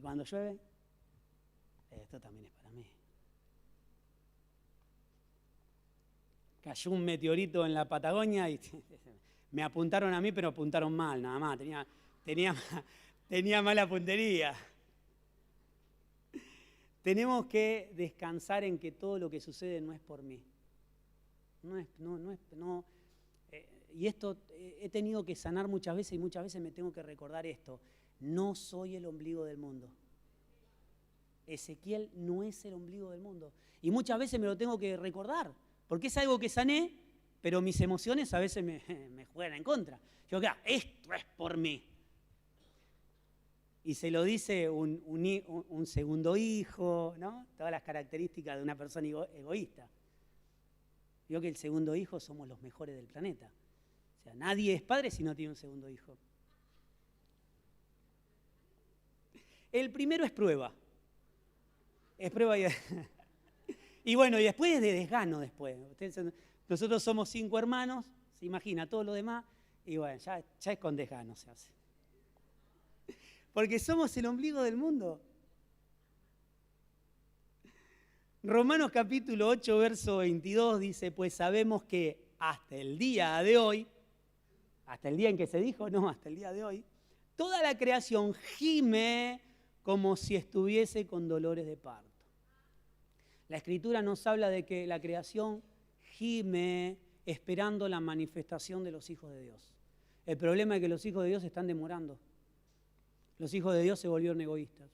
Y cuando llueve, esto también es para mí. Cayó un meteorito en la Patagonia y me apuntaron a mí, pero apuntaron mal, nada más. Tenía mala puntería. Tenemos que descansar en que todo lo que sucede no es por mí. Y esto he tenido que sanar muchas veces y muchas veces me tengo que recordar esto. No soy el ombligo del mundo. Ezequiel no es el ombligo del mundo. Y muchas veces me lo tengo que recordar, porque es algo que sané, pero mis emociones a veces me juegan en contra. Yo digo, esto es por mí. Y se lo dice un segundo hijo, ¿no? Todas las características de una persona egoísta. Digo que el segundo hijo somos los mejores del planeta. O sea, nadie es padre si no tiene un segundo hijo. El primero es prueba. Es prueba y bueno, y después es de desgano después. Nosotros somos 5 hermanos, se imagina todo lo demás, y bueno, ya es con desgano se hace. Porque somos el ombligo del mundo. Romanos capítulo 8, verso 22 dice, pues sabemos que hasta el día de hoy, hasta el día en que se dijo, no, hasta el día de hoy, toda la creación gime como si estuviese con dolores de parto. La Escritura nos habla de que la creación gime esperando la manifestación de los hijos de Dios. El problema es que los hijos de Dios están demorando. Los hijos de Dios se volvieron egoístas.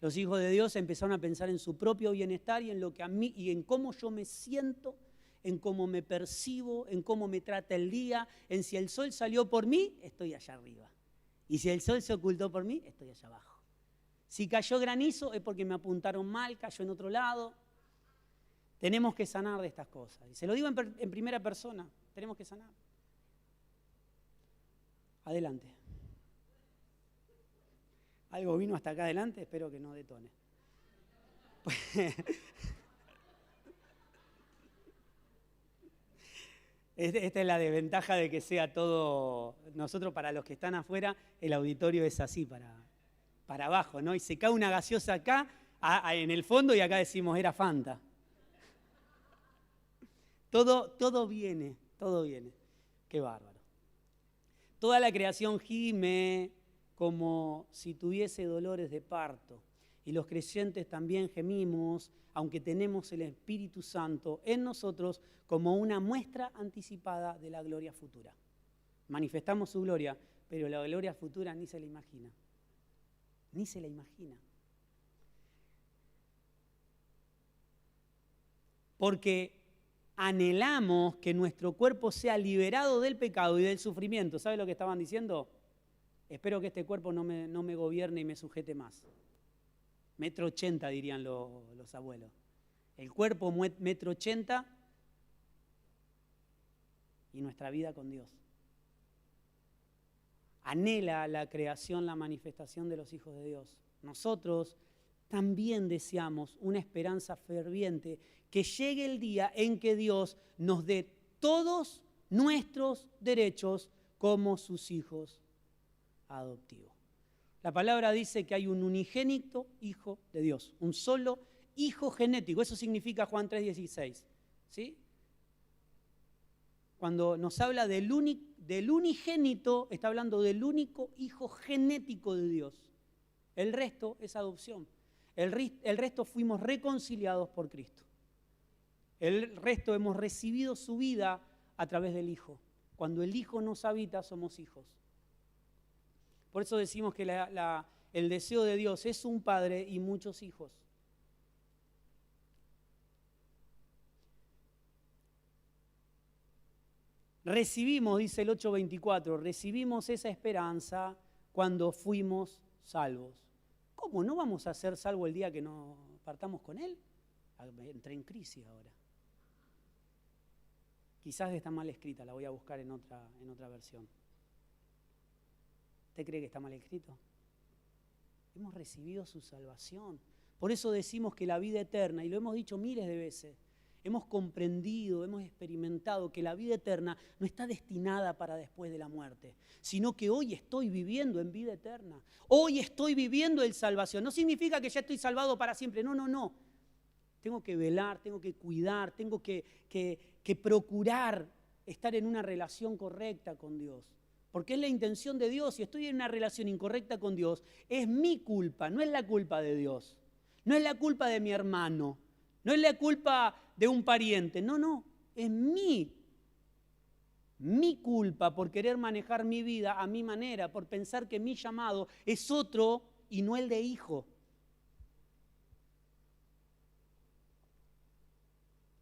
Los hijos de Dios empezaron a pensar en su propio bienestar y en lo que a mí y en cómo yo me siento, en cómo me percibo, en cómo me trata el día, en si el sol salió por mí, estoy allá arriba. Y si el sol se ocultó por mí, estoy allá abajo. Si cayó granizo es porque me apuntaron mal, cayó en otro lado. Tenemos que sanar de estas cosas. Y se lo digo en primera persona, tenemos que sanar. Adelante. Algo vino hasta acá adelante, espero que no detone. Esta es la desventaja de que sea todo, nosotros para los que están afuera, el auditorio es así, para abajo, ¿no? Y se cae una gaseosa acá, en el fondo, y acá decimos, era Fanta. Todo viene. Qué bárbaro. Toda la creación gime como si tuviese dolores de parto. Y los creyentes también gemimos, aunque tenemos el Espíritu Santo en nosotros como una muestra anticipada de la gloria futura. Manifestamos su gloria, pero la gloria futura ni se la imagina. Ni se la imagina. Porque anhelamos que nuestro cuerpo sea liberado del pecado y del sufrimiento. ¿Sabe lo que estaban diciendo? Espero que este cuerpo no me gobierne y me sujete más. 1,80 m dirían los abuelos. El cuerpo 1,80 m y nuestra vida con Dios. Anhela la creación, la manifestación de los hijos de Dios. Nosotros también deseamos una esperanza ferviente que llegue el día en que Dios nos dé todos nuestros derechos como sus hijos adoptivos. La palabra dice que hay un unigénito hijo de Dios, un solo hijo genético. Eso significa Juan 3,16. ¿Sí? Cuando nos habla del unigénito, está hablando del único hijo genético de Dios. El resto es adopción. El resto fuimos reconciliados por Cristo. El resto hemos recibido su vida a través del Hijo. Cuando el Hijo nos habita, somos hijos. Por eso decimos que el deseo de Dios es un padre y muchos hijos. Recibimos, dice el 8:24, recibimos esa esperanza cuando fuimos salvos. ¿Cómo? ¿No vamos a ser salvos el día que nos partamos con Él? Entré en crisis ahora. Quizás está mal escrita, la voy a buscar en otra versión. ¿Usted cree que está mal escrito? Hemos recibido su salvación. Por eso decimos que la vida eterna, y lo hemos dicho miles de veces, hemos comprendido, hemos experimentado que la vida eterna no está destinada para después de la muerte, sino que hoy estoy viviendo en vida eterna. Hoy estoy viviendo en salvación. No significa que ya estoy salvado para siempre. No, no, no. Tengo que velar, tengo que cuidar, tengo que procurar estar en una relación correcta con Dios. Porque es la intención de Dios. Si estoy en una relación incorrecta con Dios, es mi culpa, no es la culpa de Dios. No es la culpa de mi hermano, no es la culpa de un pariente. No, no, es mi culpa por querer manejar mi vida a mi manera, por pensar que mi llamado es otro y no el de hijo.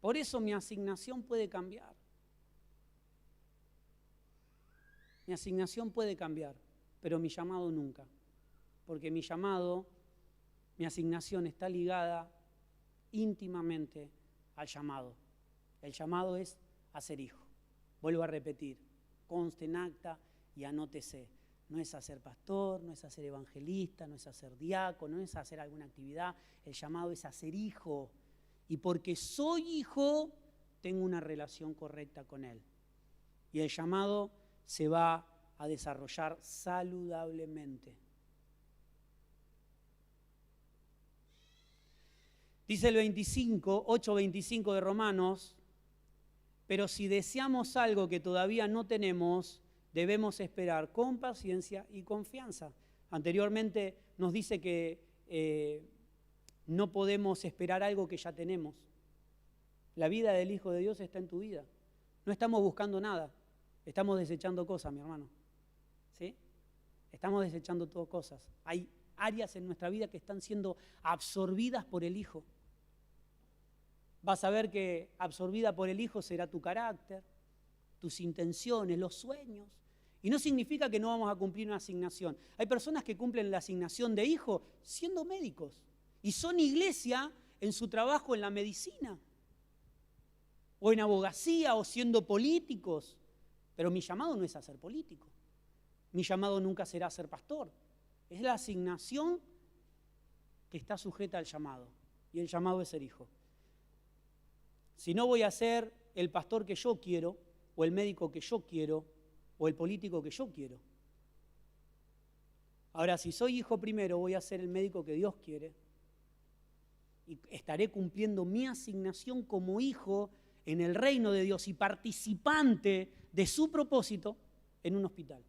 Por eso mi asignación puede cambiar. Mi asignación puede cambiar, pero mi llamado nunca. Porque mi llamado, mi asignación está ligada íntimamente al llamado. El llamado es a ser hijo. Vuelvo a repetir, conste en acta y anótese. No es a ser pastor, no es a ser evangelista, no es a ser diácono, no es a hacer alguna actividad. El llamado es a ser hijo. Y porque soy hijo, tengo una relación correcta con Él. Y el llamado se va a desarrollar saludablemente. Dice el 8:25 de Romanos, pero si deseamos algo que todavía no tenemos, debemos esperar con paciencia y confianza. Anteriormente nos dice que no podemos esperar algo que ya tenemos. La vida del Hijo de Dios está en tu vida. No estamos buscando nada, estamos desechando cosas, mi hermano. ¿Sí? Estamos desechando todas cosas. Hay áreas en nuestra vida que están siendo absorbidas por el Hijo. Vas a ver que absorbida por el Hijo será tu carácter, tus intenciones, los sueños. Y no significa que no vamos a cumplir una asignación. Hay personas que cumplen la asignación de hijo siendo médicos y son iglesia en su trabajo en la medicina o en abogacía o siendo políticos. Pero mi llamado no es a ser político. Mi llamado nunca será a ser pastor. Es la asignación que está sujeta al llamado. Y el llamado es ser hijo. Si no voy a ser el pastor que yo quiero, o el médico que yo quiero, o el político que yo quiero. Ahora, si soy hijo primero, voy a ser el médico que Dios quiere. Y estaré cumpliendo mi asignación como hijo en el reino de Dios y participante de su propósito en un hospital.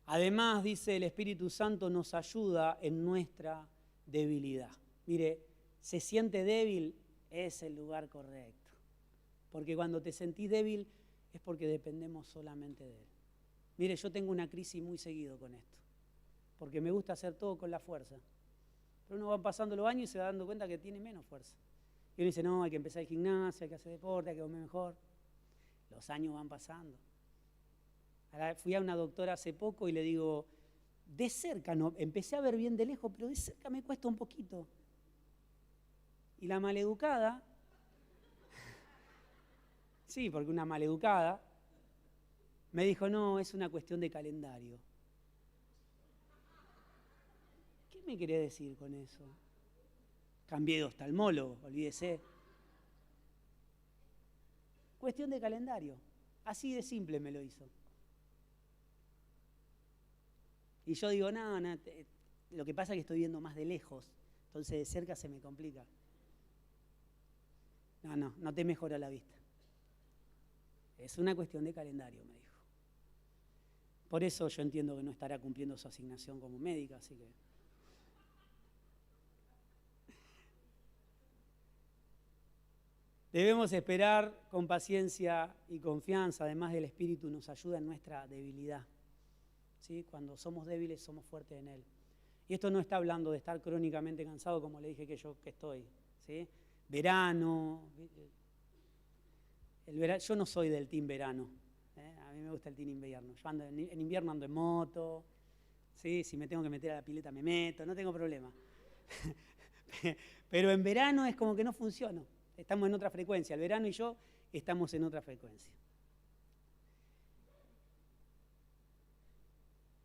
Además, dice el Espíritu Santo, nos ayuda en nuestra debilidad. Mire, se siente débil, es el lugar correcto. Porque cuando te sentís débil es porque dependemos solamente de Él. Mire, yo tengo una crisis muy seguido con esto. Porque me gusta hacer todo con la fuerza. Pero uno va pasando los años y se va dando cuenta que tiene menos fuerza. Y uno dice, no, hay que empezar el gimnasio, hay que hacer deporte, hay que comer mejor. Los años van pasando. Ahora fui a una doctora hace poco y le digo, de cerca, no, empecé a ver bien de lejos, pero de cerca me cuesta un poquito. Y la maleducada, sí, porque una maleducada, me dijo, no, es una cuestión de calendario. ¿Qué me querés decir con eso? Cambié de oftalmólogo, olvídese. Cuestión de calendario. Así de simple me lo hizo. Y yo digo, no, lo que pasa es que estoy viendo más de lejos, entonces de cerca se me complica. No te mejora la vista. Es una cuestión de calendario, me dijo. Por eso yo entiendo que no estará cumpliendo su asignación como médica, así que... Debemos esperar con paciencia y confianza, además del Espíritu nos ayuda en nuestra debilidad. ¿Sí? Cuando somos débiles somos fuertes en Él. Y esto no está hablando de estar crónicamente cansado, como le dije que yo que estoy. ¿Sí? Verano. Yo no soy del team verano. A mí me gusta el team invierno. Yo ando en invierno ando en moto. ¿Sí? Si me tengo que meter a la pileta me meto, no tengo problema. Pero en verano es como que no funciona. Estamos en otra frecuencia. El verano y yo estamos en otra frecuencia.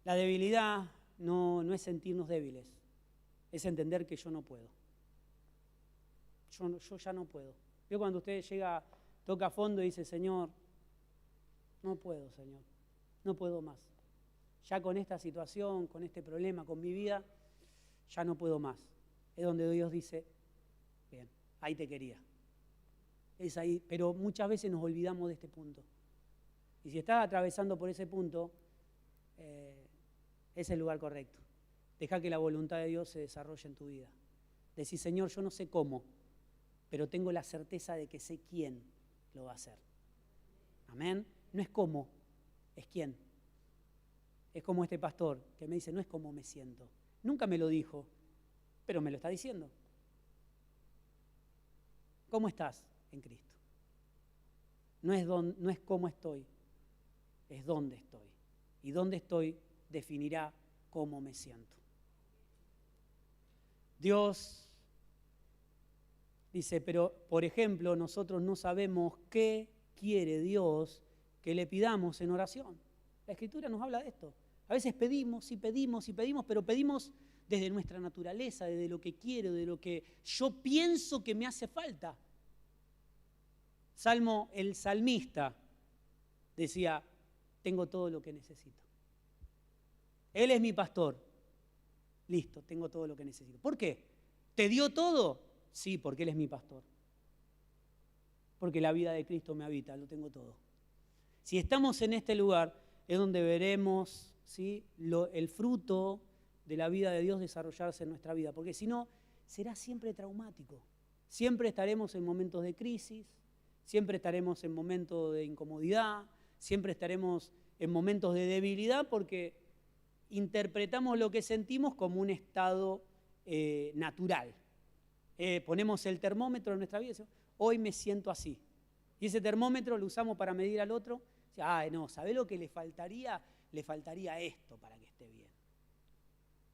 La debilidad no es sentirnos débiles, es entender que yo no puedo. Yo ya no puedo. Yo cuando usted llega, toca a fondo y dice, Señor, no puedo, Señor, no puedo más. Ya con esta situación, con este problema, con mi vida, ya no puedo más. Es donde Dios dice, bien, ahí te quería. Es ahí, pero muchas veces nos olvidamos de este punto. Y si estás atravesando por ese punto, es el lugar correcto. Deja que la voluntad de Dios se desarrolle en tu vida. Decís, Señor, yo no sé cómo, pero tengo la certeza de que sé quién lo va a hacer. Amén. No es cómo, es quién. Es como este pastor que me dice, no es cómo me siento. Nunca me lo dijo, pero me lo está diciendo. ¿Cómo estás en Cristo? No es cómo estoy, es dónde estoy. Y dónde estoy definirá cómo me siento. Dios dice, pero por ejemplo, nosotros no sabemos qué quiere Dios que le pidamos en oración. La Escritura nos habla de esto. A veces pedimos y pedimos y pedimos, pero pedimos desde nuestra naturaleza, desde lo que quiero, de lo que yo pienso que me hace falta. El salmista decía, tengo todo lo que necesito. Él es mi pastor. Listo, tengo todo lo que necesito. ¿Por qué? ¿Te dio todo? Sí, porque Él es mi pastor. Porque la vida de Cristo me habita, lo tengo todo. Si estamos en este lugar, es donde veremos, ¿sí?, el fruto de la vida de Dios desarrollarse en nuestra vida. Porque si no, será siempre traumático. Siempre estaremos en momentos de crisis, siempre estaremos en momentos de incomodidad, siempre estaremos en momentos de debilidad porque interpretamos lo que sentimos como un estado natural. Ponemos el termómetro en nuestra vida y decimos, hoy me siento así. Y ese termómetro lo usamos para medir al otro. Ay, no, ¿sabés lo que le faltaría? Le faltaría esto para que esté bien.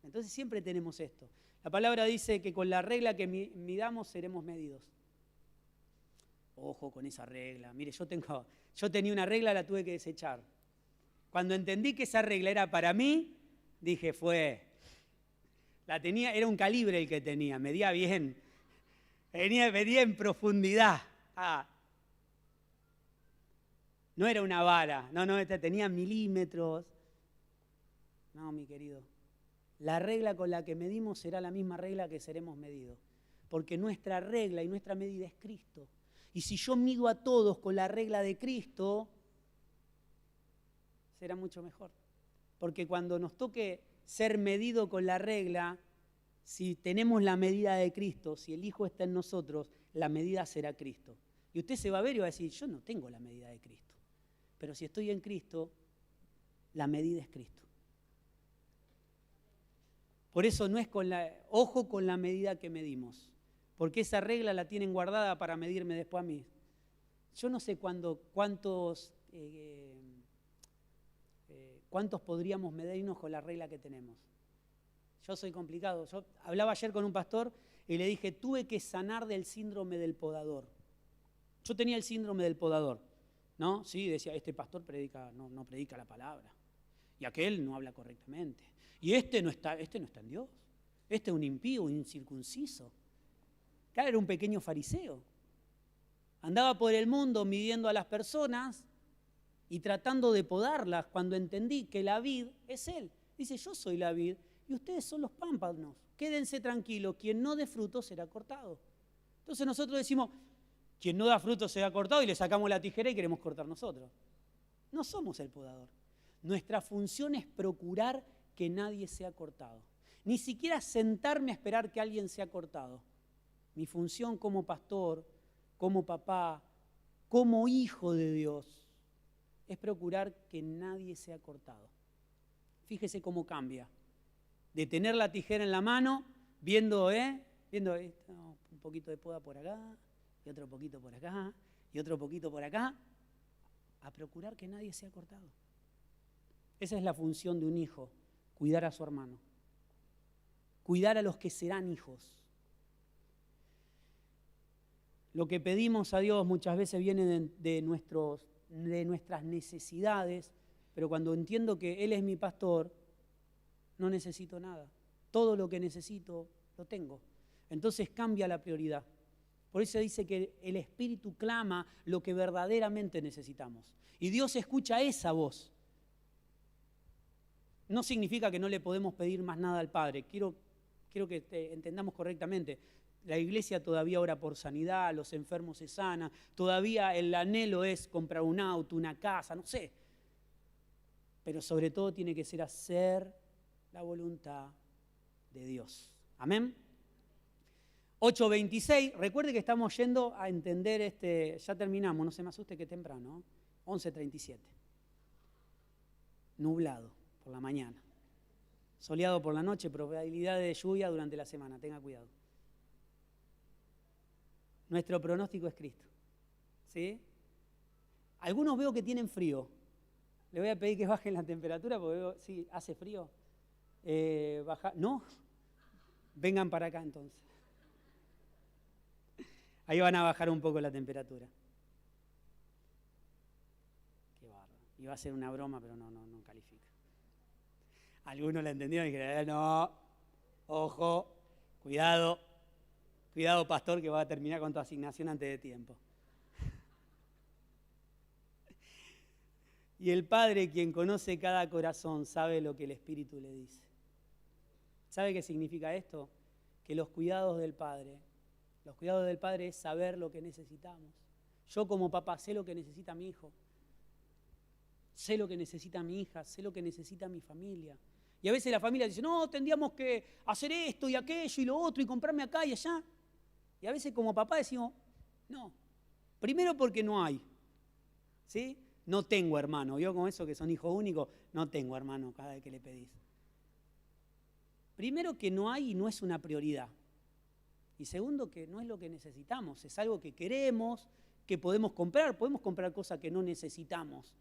Entonces siempre tenemos esto. La palabra dice que con la regla que midamos seremos medidos. Ojo con esa regla. Mire, yo tenía una regla, la tuve que desechar. Cuando entendí que esa regla era para mí, dije, era un calibre el que tenía, medía bien, medía en profundidad. No era una vara, esta tenía milímetros. No, mi querido, la regla con la que medimos será la misma regla que seremos medidos, porque nuestra regla y nuestra medida es Cristo. Y si yo mido a todos con la regla de Cristo, será mucho mejor. Porque cuando nos toque ser medido con la regla, si tenemos la medida de Cristo, si el Hijo está en nosotros, la medida será Cristo. Y usted se va a ver y va a decir, yo no tengo la medida de Cristo. Pero si estoy en Cristo, la medida es Cristo. Por eso no es ojo con la medida que medimos. Porque esa regla la tienen guardada para medirme después a mí. Yo no sé cuántos podríamos medirnos con la regla que tenemos. Yo soy complicado. Yo hablaba ayer con un pastor y le dije, tuve que sanar del síndrome del podador. Yo tenía el síndrome del podador, ¿no? Sí, decía, este pastor no predica la palabra. Y aquel no habla correctamente. Y este no está en Dios. Este es un impío, un incircunciso. Claro, era un pequeño fariseo. Andaba por el mundo midiendo a las personas y tratando de podarlas cuando entendí que la vid es Él. Dice, yo soy la vid y ustedes son los pámpanos. Quédense tranquilos, quien no dé fruto será cortado. Entonces nosotros decimos, quien no da fruto será cortado y le sacamos la tijera y queremos cortar nosotros. No somos el podador. Nuestra función es procurar que nadie sea cortado. Ni siquiera sentarme a esperar que alguien sea cortado. Mi función como pastor, como papá, como hijo de Dios, es procurar que nadie sea cortado. Fíjese cómo cambia. De tener la tijera en la mano, viendo un poquito de poda por acá, y otro poquito por acá, y otro poquito por acá, a procurar que nadie sea cortado. Esa es la función de un hijo, cuidar a su hermano, cuidar a los que serán hijos. Lo que pedimos a Dios muchas veces viene de nuestras necesidades, pero cuando entiendo que Él es mi pastor, no necesito nada. Todo lo que necesito lo tengo. Entonces cambia la prioridad. Por eso dice que el Espíritu clama lo que verdaderamente necesitamos. Y Dios escucha esa voz. No significa que no le podemos pedir más nada al Padre. Quiero que entendamos correctamente. La iglesia todavía ora por sanidad, los enfermos se sanan, todavía el anhelo es comprar un auto, una casa, no sé. Pero sobre todo tiene que ser hacer la voluntad de Dios. Amén. 8:26, recuerde que estamos yendo a entender ya terminamos, no se me asuste que es temprano, 11:37. Nublado por la mañana, soleado por la noche, probabilidad de lluvia durante la semana, tenga cuidado. Nuestro pronóstico es Cristo, ¿sí? Algunos veo que tienen frío, le voy a pedir que bajen la temperatura porque veo, sí, hace frío. ¿No? Vengan para acá entonces. Ahí van a bajar un poco la temperatura. Qué bárbaro. Iba a ser una broma, pero no califica. Algunos la entendieron y dijeron, no, ojo, cuidado, pastor, que va a terminar con tu asignación antes de tiempo. Y el Padre, quien conoce cada corazón, sabe lo que el Espíritu le dice. ¿Sabe qué significa esto? Que los cuidados del Padre es saber lo que necesitamos. Yo como papá sé lo que necesita mi hijo, sé lo que necesita mi hija, sé lo que necesita mi familia. Y a veces la familia dice, no, tendríamos que hacer esto y aquello y lo otro y comprarme acá y allá. Y a veces como papá decimos, no. Primero porque no hay, ¿sí? No tengo hermano. Yo con eso que son hijos únicos, no tengo hermano cada vez que le pedís. Primero que no hay y no es una prioridad. Y segundo que no es lo que necesitamos, es algo que queremos, que podemos comprar cosas que no necesitamos.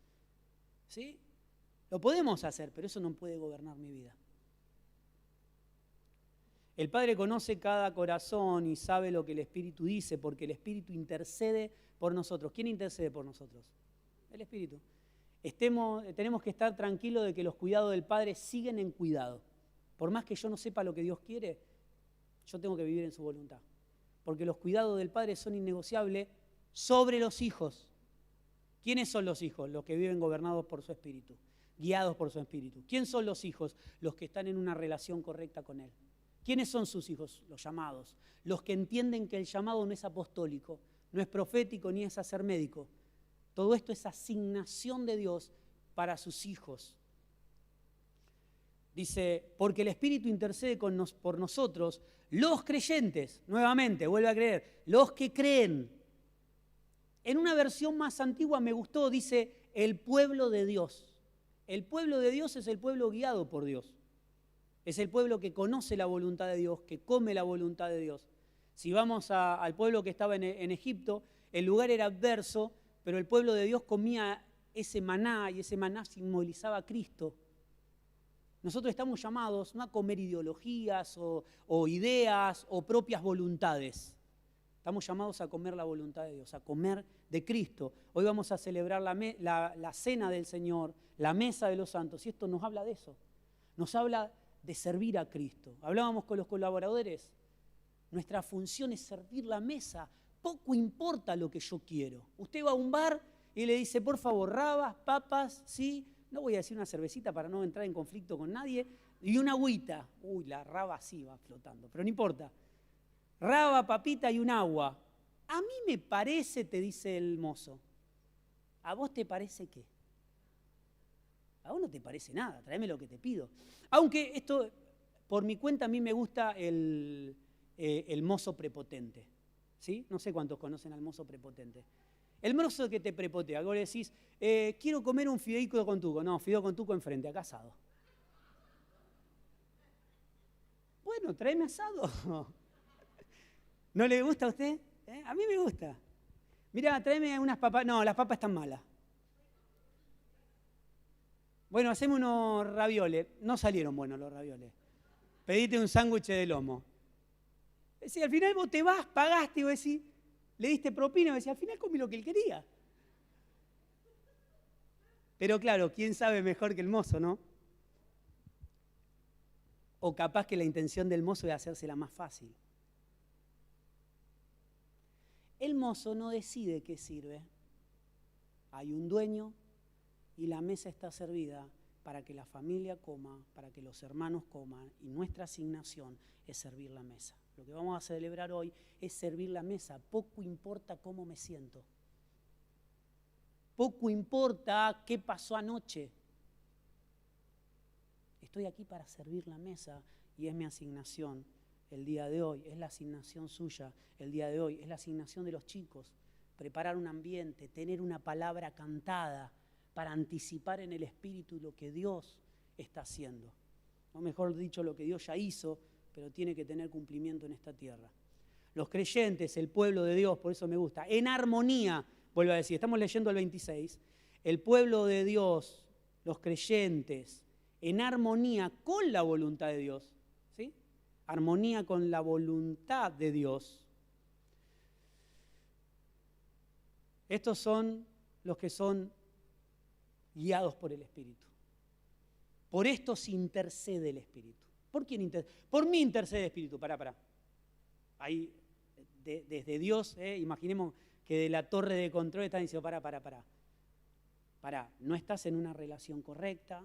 ¿Sí? Lo podemos hacer, pero eso no puede gobernar mi vida. El Padre conoce cada corazón y sabe lo que el Espíritu dice, porque el Espíritu intercede por nosotros. ¿Quién intercede por nosotros? El Espíritu. Tenemos que estar tranquilos de que los cuidados del Padre siguen en cuidado. Por más que yo no sepa lo que Dios quiere, yo tengo que vivir en su voluntad. Porque los cuidados del Padre son innegociables sobre los hijos. ¿Quiénes son los hijos? Los que viven gobernados por su Espíritu, guiados por su Espíritu. ¿Quién son los hijos? Los que están en una relación correcta con Él. ¿Quiénes son sus hijos? Los llamados. Los que entienden que el llamado no es apostólico, no es profético, ni es a ser médico. Todo esto es asignación de Dios para sus hijos. Dice, porque el Espíritu intercede por nosotros, los creyentes, nuevamente, vuelve a creer, los que creen. En una versión más antigua me gustó, dice, el pueblo de Dios. El pueblo de Dios es el pueblo guiado por Dios. Es el pueblo que conoce la voluntad de Dios, que come la voluntad de Dios. Si vamos al pueblo que estaba en Egipto, el lugar era adverso, pero el pueblo de Dios comía ese maná y ese maná simbolizaba a Cristo. Nosotros estamos llamados no a comer ideologías o ideas o propias voluntades. Estamos llamados a comer la voluntad de Dios, a comer de Cristo. Hoy vamos a celebrar la cena del Señor, la mesa de los santos, y esto nos habla de eso. Nos habla de servir a Cristo. Hablábamos con los colaboradores. Nuestra función es servir la mesa. Poco importa lo que yo quiero. Usted va a un bar y le dice, por favor, rabas, papas, ¿sí? No voy a decir una cervecita para no entrar en conflicto con nadie, y una agüita. Uy, la raba sí va flotando, pero no importa. Raba, papita y un agua. A mí me parece, te dice el mozo. ¿A vos te parece qué? A vos no te parece nada, tráeme lo que te pido. Aunque esto, por mi cuenta, a mí me gusta el mozo prepotente. ¿Sí? No sé cuántos conocen al mozo prepotente. El mozo que te prepotea, vos le decís, quiero comer un fideico con tuco. No, fideo con tuco enfrente, acá asado. Bueno, tráeme asado. ¿No le gusta a usted? A mí me gusta. Mirá, tráeme unas papas. No, las papas están malas. Bueno, hacemos unos ravioles. No salieron buenos los ravioles. Pedite un sándwich de lomo. Es decir, al final vos te vas, pagaste y vos decís, le diste propina y vos decís, al final comí lo que él quería. Pero claro, ¿quién sabe mejor que el mozo, no? O capaz que la intención del mozo es hacérsela más fácil. El mozo no decide qué sirve. Hay un dueño y la mesa está servida para que la familia coma, para que los hermanos coman, y nuestra asignación es servir la mesa. Lo que vamos a celebrar hoy es servir la mesa. Poco importa cómo me siento. Poco importa qué pasó anoche. Estoy aquí para servir la mesa y es mi asignación el día de hoy. Es la asignación suya el día de hoy. Es la asignación de los chicos. Preparar un ambiente, tener una palabra cantada para anticipar en el espíritu lo que Dios está haciendo. O mejor dicho, lo que Dios ya hizo, pero tiene que tener cumplimiento en esta tierra. Los creyentes, el pueblo de Dios, por eso me gusta, en armonía, vuelvo a decir, estamos leyendo el 26, el pueblo de Dios, los creyentes, en armonía con la voluntad de Dios, ¿sí? Armonía con la voluntad de Dios. Estos son los que son guiados por el Espíritu. Por estos intercede el Espíritu. ¿Por quién intercede? Por mí intercede el Espíritu. Pará. Ahí, desde Dios, imaginemos que de la torre de control están diciendo, pará, no estás en una relación correcta,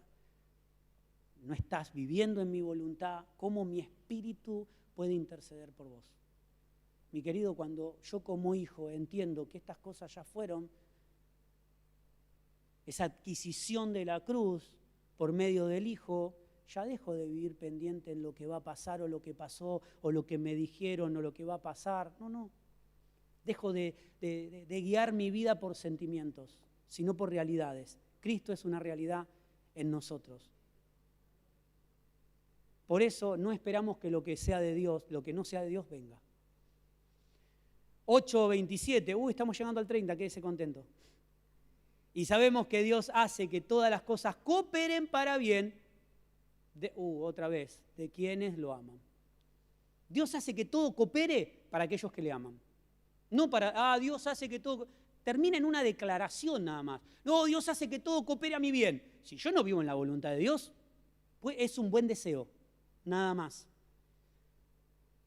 no estás viviendo en mi voluntad, ¿cómo mi Espíritu puede interceder por vos? Mi querido, cuando yo como hijo entiendo que estas cosas ya fueron, esa adquisición de la cruz por medio del Hijo, ya dejo de vivir pendiente en lo que va a pasar o lo que pasó o lo que me dijeron o lo que va a pasar. No. Dejo de guiar mi vida por sentimientos, sino por realidades. Cristo es una realidad en nosotros. Por eso no esperamos que lo que sea de Dios, lo que no sea de Dios, venga. 8:27, estamos llegando al 30, quédese contento. Y sabemos que Dios hace que todas las cosas cooperen para bien, otra vez, de quienes lo aman. Dios hace que todo coopere para aquellos que le aman. No para, Dios hace que todo... Termina en una declaración nada más. No, Dios hace que todo coopere a mi bien. Si yo no vivo en la voluntad de Dios, pues es un buen deseo, nada más.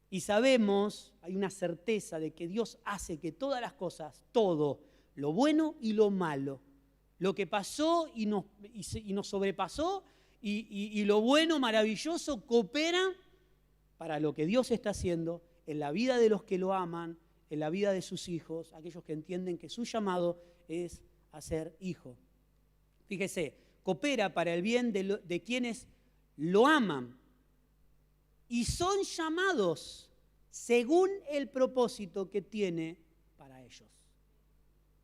Y sabemos, hay una certeza de que Dios hace que todas las cosas, todo, lo bueno y lo malo, lo que pasó y nos sobrepasó y lo bueno, maravilloso, coopera para lo que Dios está haciendo en la vida de los que lo aman, en la vida de sus hijos, aquellos que entienden que su llamado es a ser hijo. Fíjese, coopera para el bien de quienes lo aman y son llamados según el propósito que tiene para ellos.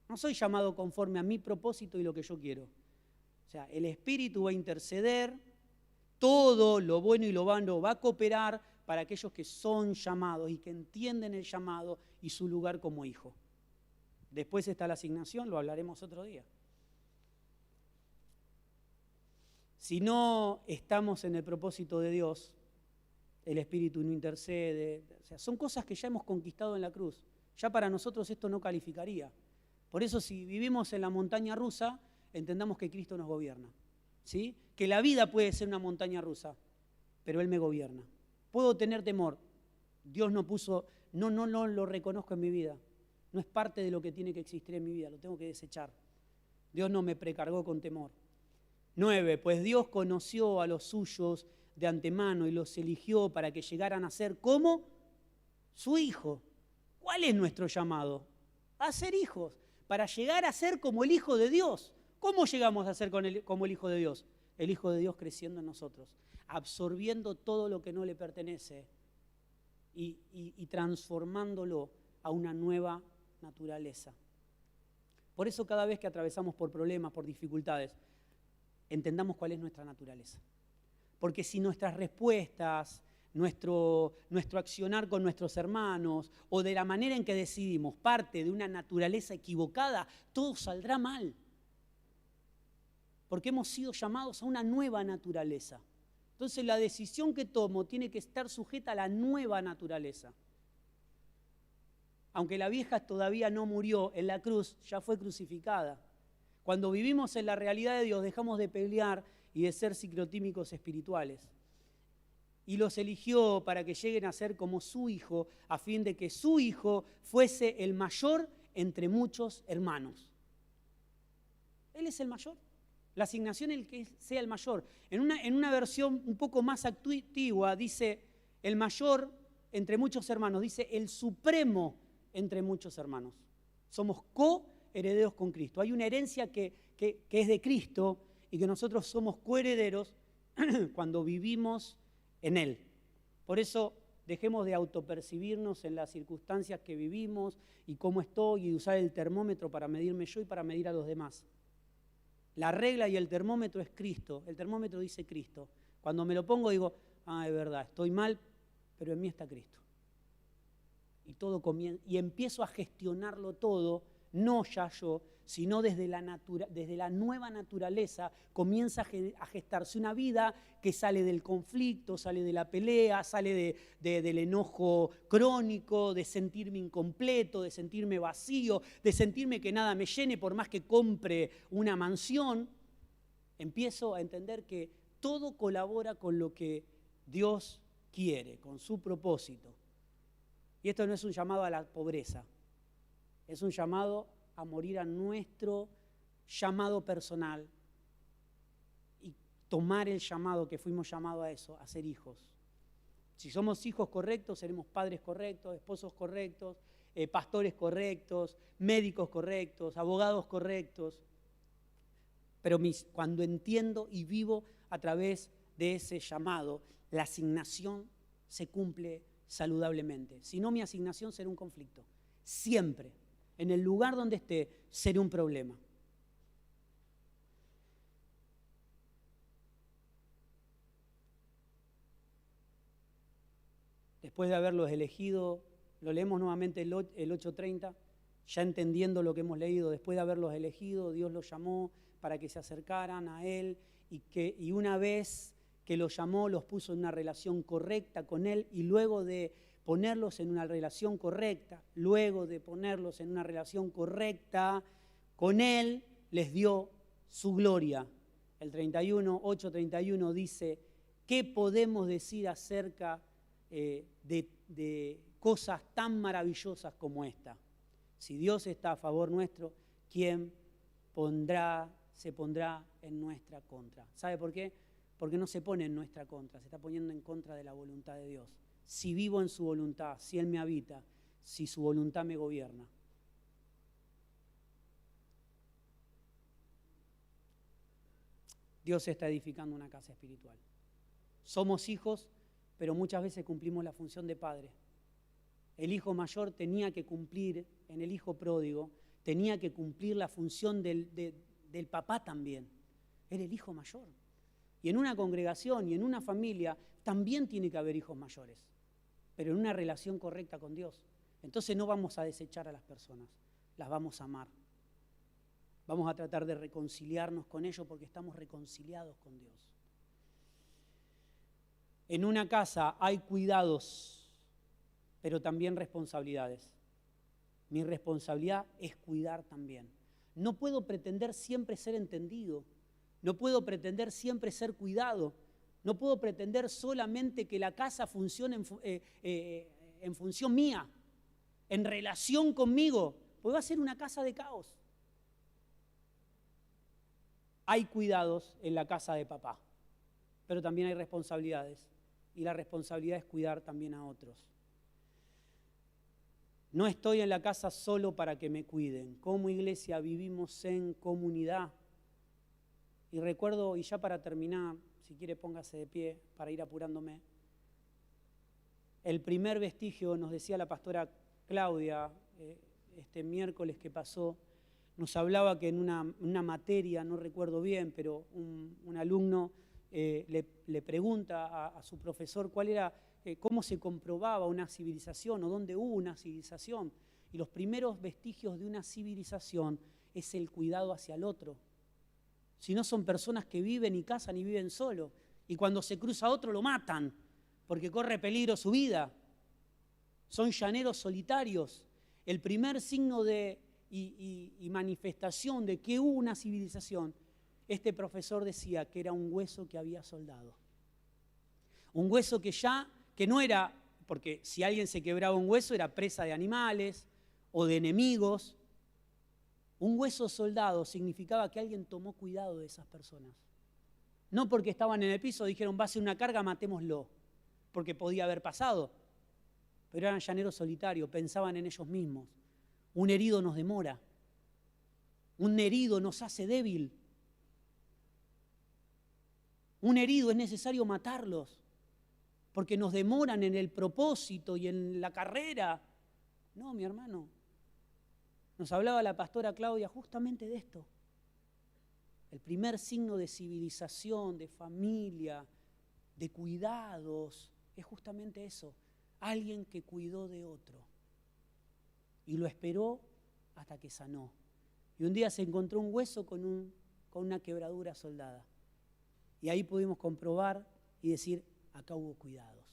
No soy llamado conforme a mi propósito y lo que yo quiero. O sea, el Espíritu va a interceder, todo lo bueno y lo malo va a cooperar para aquellos que son llamados y que entienden el llamado y su lugar como hijo. Después está la asignación, lo hablaremos otro día. Si no estamos en el propósito de Dios, el Espíritu no intercede. O sea, son cosas que ya hemos conquistado en la cruz. Ya para nosotros esto no calificaría. Por eso si vivimos en la montaña rusa, entendamos que Cristo nos gobierna. ¿Sí? Que la vida puede ser una montaña rusa, pero Él me gobierna. Puedo tener temor. Dios no puso, no lo reconozco en mi vida. No es parte de lo que tiene que existir en mi vida, lo tengo que desechar. Dios no me precargó con temor. 9, pues Dios conoció a los suyos de antemano y los eligió para que llegaran a ser como su hijo. ¿Cuál es nuestro llamado? A ser hijos, para llegar a ser como el Hijo de Dios. ¿Cómo llegamos a ser como el Hijo de Dios? El Hijo de Dios creciendo en nosotros, absorbiendo todo lo que no le pertenece y transformándolo a una nueva naturaleza. Por eso cada vez que atravesamos por problemas, por dificultades, entendamos cuál es nuestra naturaleza. Porque si nuestras respuestas, nuestro accionar con nuestros hermanos o de la manera en que decidimos parte de una naturaleza equivocada, todo saldrá mal. Porque hemos sido llamados a una nueva naturaleza. Entonces la decisión que tomo tiene que estar sujeta a la nueva naturaleza. Aunque la vieja todavía no murió en la cruz, ya fue crucificada. Cuando vivimos en la realidad de Dios, dejamos de pelear y de ser ciclotímicos espirituales. y los eligió para que lleguen a ser como su hijo, a fin de que su hijo fuese el mayor entre muchos hermanos. Él es el mayor. La asignación es el que sea el mayor. En una versión un poco más antigua dice el mayor entre muchos hermanos, dice el supremo entre muchos hermanos. Somos coherederos con Cristo. Hay una herencia que es de Cristo y que nosotros somos coherederos cuando vivimos en Él. Por eso dejemos de autopercibirnos en las circunstancias que vivimos y cómo estoy, y usar el termómetro para medirme yo y para medir a los demás. La regla y el termómetro es Cristo. El termómetro dice Cristo. Cuando me lo pongo digo, es verdad, estoy mal, pero en mí está Cristo. Y todo comienza, y empiezo a gestionarlo todo, no ya yo, sino desde la nueva naturaleza comienza a gestarse una vida que sale del conflicto, sale de la pelea, sale del enojo crónico, de sentirme incompleto, de sentirme vacío, de sentirme que nada me llene por más que compre una mansión. Empiezo a entender que todo colabora con lo que Dios quiere, con su propósito. Y esto no es un llamado a la pobreza, es un llamado a morir a nuestro llamado personal y tomar el llamado que fuimos llamados a eso, a ser hijos. Si somos hijos correctos, seremos padres correctos, esposos correctos, pastores correctos, médicos correctos, abogados correctos. Pero cuando entiendo y vivo a través de ese llamado, la asignación se cumple saludablemente. Si no, mi asignación será un conflicto. Siempre. En el lugar donde esté, será un problema. Después de haberlos elegido, lo leemos nuevamente el 8:30, ya entendiendo lo que hemos leído, después de haberlos elegido, Dios los llamó para que se acercaran a Él y una vez que los llamó, los puso en una relación correcta con Él y luego de ponerlos en una relación correcta, con Él, les dio su gloria. El 8:31 dice, ¿qué podemos decir acerca de cosas tan maravillosas como esta? Si Dios está a favor nuestro, ¿quién se pondrá en nuestra contra? ¿Sabe por qué? Porque no se pone en nuestra contra, se está poniendo en contra de la voluntad de Dios. Si vivo en su voluntad, si Él me habita, si su voluntad me gobierna. Dios está edificando una casa espiritual. Somos hijos, pero muchas veces cumplimos la función de padre. El hijo mayor tenía que cumplir, en el hijo pródigo, tenía que cumplir la función del papá también. Era el hijo mayor. Y en una congregación y en una familia también tiene que haber hijos mayores, pero en una relación correcta con Dios. Entonces no vamos a desechar a las personas, las vamos a amar. Vamos a tratar de reconciliarnos con ellos porque estamos reconciliados con Dios. En una casa hay cuidados, pero también responsabilidades. Mi responsabilidad es cuidar también. No puedo pretender siempre ser entendido. No puedo pretender siempre ser cuidado. No puedo pretender solamente que la casa funcione en función mía, en relación conmigo, porque va a ser una casa de caos. Hay cuidados en la casa de papá, pero también hay responsabilidades. Y la responsabilidad es cuidar también a otros. No estoy en la casa solo para que me cuiden. Como iglesia vivimos en comunidad. Y recuerdo, y ya para terminar, si quiere póngase de pie para ir apurándome. El primer vestigio, nos decía la pastora Claudia, este miércoles que pasó, nos hablaba que en una materia, no recuerdo bien, pero un alumno le pregunta a su profesor cuál era, cómo se comprobaba una civilización o dónde hubo una civilización. Y los primeros vestigios de una civilización es el cuidado hacia el otro. Si no, son personas que viven y cazan y viven solo. Y cuando se cruza otro lo matan porque corre peligro su vida. Son llaneros solitarios. El primer signo y manifestación de que hubo una civilización, este profesor decía que era un hueso que había soldado. Un hueso que no era, porque si alguien se quebraba un hueso era presa de animales o de enemigos. Un hueso soldado significaba que alguien tomó cuidado de esas personas. No porque estaban en el piso, dijeron, va a ser una carga, matémoslo, porque podía haber pasado. Pero eran llaneros solitarios, pensaban en ellos mismos. Un herido nos demora. Un herido nos hace débil. Un herido es necesario matarlos, porque nos demoran en el propósito y en la carrera. No, mi hermano. Nos hablaba la pastora Claudia justamente de esto. El primer signo de civilización, de familia, de cuidados, es justamente eso. Alguien que cuidó de otro y lo esperó hasta que sanó. Y un día se encontró un hueso con una quebradura soldada. Y ahí pudimos comprobar y decir, acá hubo cuidados.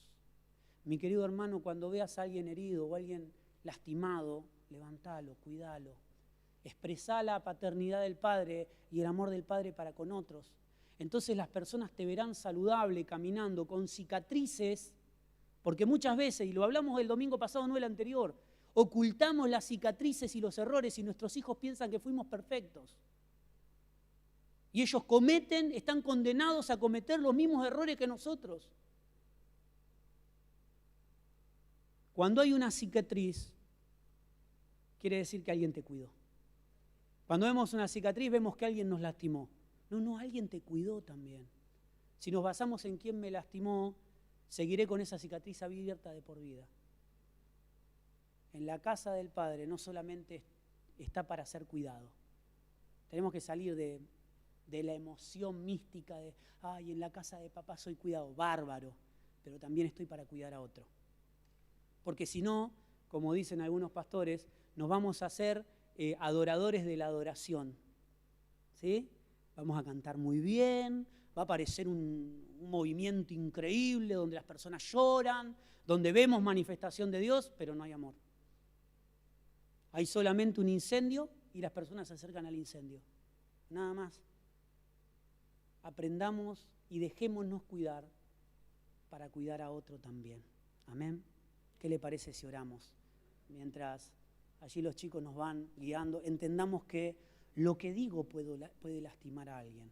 Mi querido hermano, cuando veas a alguien herido o a alguien lastimado, levantalo, cuidalo. Expresá la paternidad del Padre y el amor del Padre para con otros. Entonces las personas te verán saludable, caminando, con cicatrices, porque muchas veces, y lo hablamos el domingo pasado, no el anterior, ocultamos las cicatrices y los errores y nuestros hijos piensan que fuimos perfectos. Y ellos están condenados a cometer los mismos errores que nosotros. Cuando hay una cicatriz, quiere decir que alguien te cuidó. Cuando vemos una cicatriz, vemos que alguien nos lastimó. No, alguien te cuidó también. Si nos basamos en quién me lastimó, seguiré con esa cicatriz abierta de por vida. En la casa del Padre no solamente está para ser cuidado. Tenemos que salir de la emoción mística de, ay, en la casa de papá soy cuidado, bárbaro, pero también estoy para cuidar a otro. Porque si no, como dicen algunos pastores, nos vamos a hacer adoradores de la adoración. ¿Sí? Vamos a cantar muy bien, va a aparecer un movimiento increíble donde las personas lloran, donde vemos manifestación de Dios, pero no hay amor. Hay solamente un incendio y las personas se acercan al incendio. Nada más. Aprendamos y dejémonos cuidar para cuidar a otro también. Amén. ¿Qué le parece si oramos? Mientras allí los chicos nos van guiando, entendamos que lo que digo puede lastimar a alguien.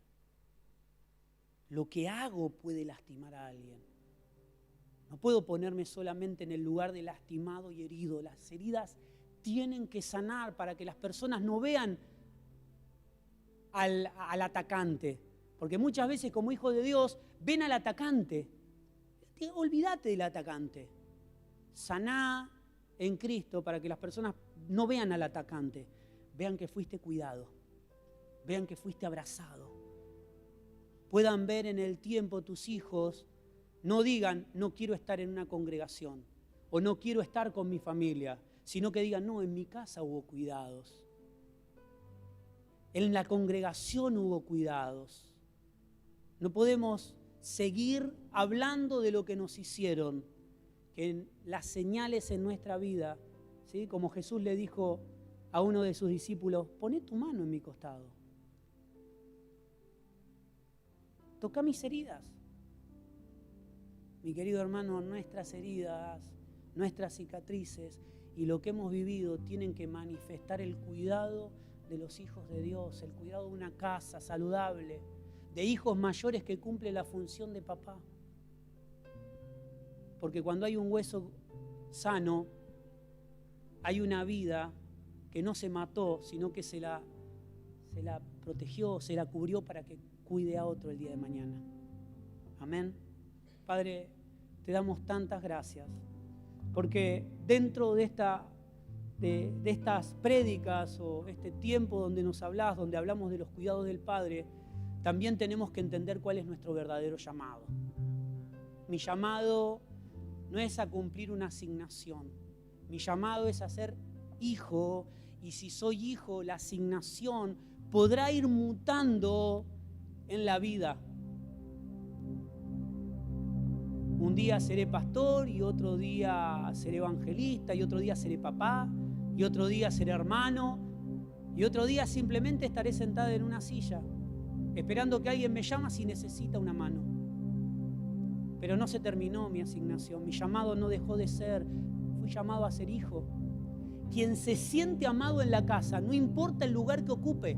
Lo que hago puede lastimar a alguien. No puedo ponerme solamente en el lugar de lastimado y herido. Las heridas tienen que sanar para que las personas no vean al atacante. Porque muchas veces como hijo de Dios ven al atacante. Olvídate del atacante. Saná en Cristo para que las personas no vean al atacante. Vean que fuiste cuidado. Vean que fuiste abrazado. Puedan ver en el tiempo tus hijos, no digan, no quiero estar en una congregación o no quiero estar con mi familia, sino que digan, no, en mi casa hubo cuidados. En la congregación hubo cuidados. No podemos seguir hablando de lo que nos hicieron, que las señales en nuestra vida, ¿sí? Como Jesús le dijo a uno de sus discípulos, poné tu mano en mi costado. Toca mis heridas. Mi querido hermano, nuestras heridas, nuestras cicatrices y lo que hemos vivido tienen que manifestar el cuidado de los hijos de Dios, el cuidado de una casa saludable, de hijos mayores que cumplen la función de papá. Porque cuando hay un hueso sano, hay una vida que no se mató, sino que se la protegió, se la cubrió para que cuide a otro el día de mañana. Amén. Padre, te damos tantas gracias, porque dentro de estas prédicas o este tiempo donde nos hablás, donde hablamos de los cuidados del Padre, también tenemos que entender cuál es nuestro verdadero llamado. Mi llamado no es a cumplir una asignación. Mi llamado es a ser hijo, y si soy hijo, la asignación podrá ir mutando en la vida. Un día seré pastor y otro día seré evangelista y otro día seré papá y otro día seré hermano y otro día simplemente estaré sentada en una silla esperando que alguien me llame si necesita una mano. Pero no se terminó mi asignación, mi llamado no dejó de ser, fui llamado a ser hijo. Quien se siente amado en la casa, no importa el lugar que ocupe.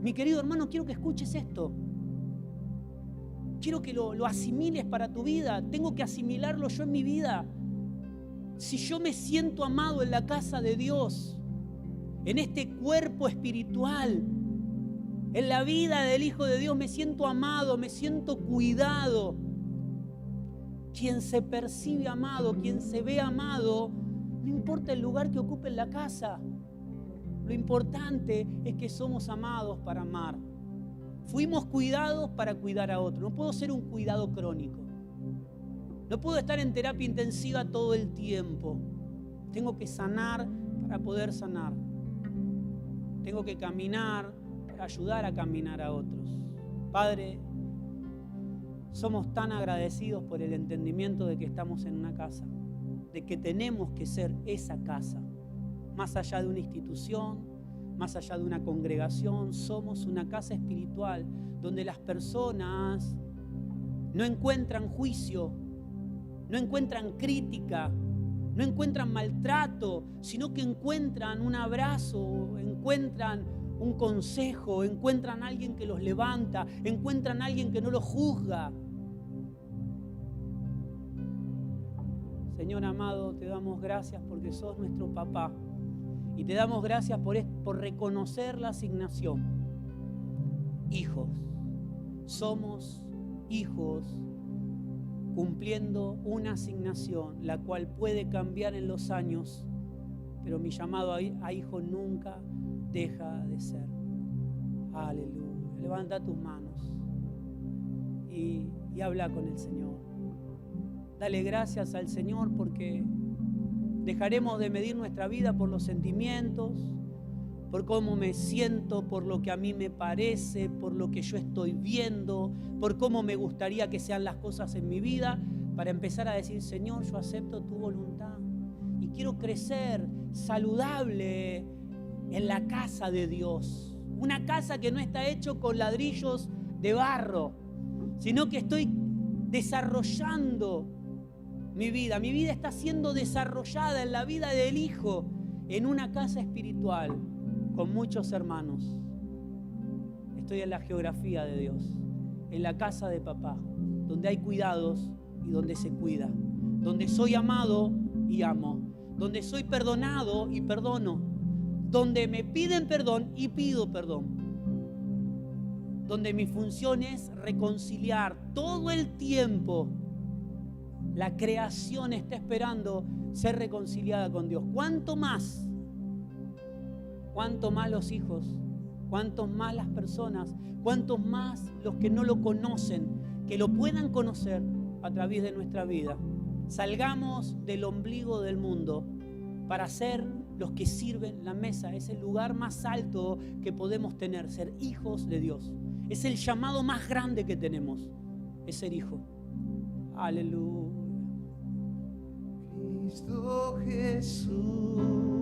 Mi querido hermano, quiero que escuches esto. Quiero que lo asimiles para tu vida. Tengo que asimilarlo yo en mi vida. Si yo me siento amado en la casa de Dios, en este cuerpo espiritual, en la vida del Hijo de Dios, me siento amado, me siento cuidado. Quien se percibe amado, quien se ve amado, no importa el lugar que ocupe en la casa. Lo importante es que somos amados para amar. Fuimos cuidados para cuidar a otro. No puedo ser un cuidado crónico. No puedo estar en terapia intensiva todo el tiempo. Tengo que sanar para poder sanar. Tengo que caminar para ayudar a caminar a otros. Padre, somos tan agradecidos por el entendimiento de que estamos en una casa, de que tenemos que ser esa casa. Más allá de una institución, más allá de una congregación, somos una casa espiritual donde las personas no encuentran juicio, no encuentran crítica, no encuentran maltrato, sino que encuentran un abrazo, encuentran un consejo, encuentran a alguien que los levanta, encuentran a alguien que no los juzga. Señor amado, te damos gracias porque sos nuestro papá y te damos gracias por reconocer la asignación. Hijos, somos hijos cumpliendo una asignación, la cual puede cambiar en los años, pero mi llamado a hijo nunca deja de ser. Aleluya. Levanta tus manos y habla con el Señor. Dale gracias al Señor porque dejaremos de medir nuestra vida por los sentimientos, por cómo me siento, por lo que a mí me parece, por lo que yo estoy viendo, por cómo me gustaría que sean las cosas en mi vida, para empezar a decir, Señor, yo acepto tu voluntad y quiero crecer saludable en la casa de Dios. Una casa que no está hecha con ladrillos de barro, sino que estoy desarrollando mi vida. Mi vida está siendo desarrollada en la vida del Hijo, en una casa espiritual, con muchos hermanos. Estoy en la geografía de Dios, en la casa de papá, donde hay cuidados y donde se cuida, donde soy amado y amo, donde soy perdonado y perdono, donde me piden perdón y pido perdón, donde mi función es reconciliar todo el tiempo. La creación está esperando ser reconciliada con Dios. ¿Cuánto más los hijos? ¿Cuántos más las personas? ¿Cuántos más los que no lo conocen? Que lo puedan conocer a través de nuestra vida. Salgamos del ombligo del mundo para ser los que sirven la mesa. Es el lugar más alto que podemos tener, ser hijos de Dios. Es el llamado más grande que tenemos, es ser hijo. Aleluya. Cristo Jesús.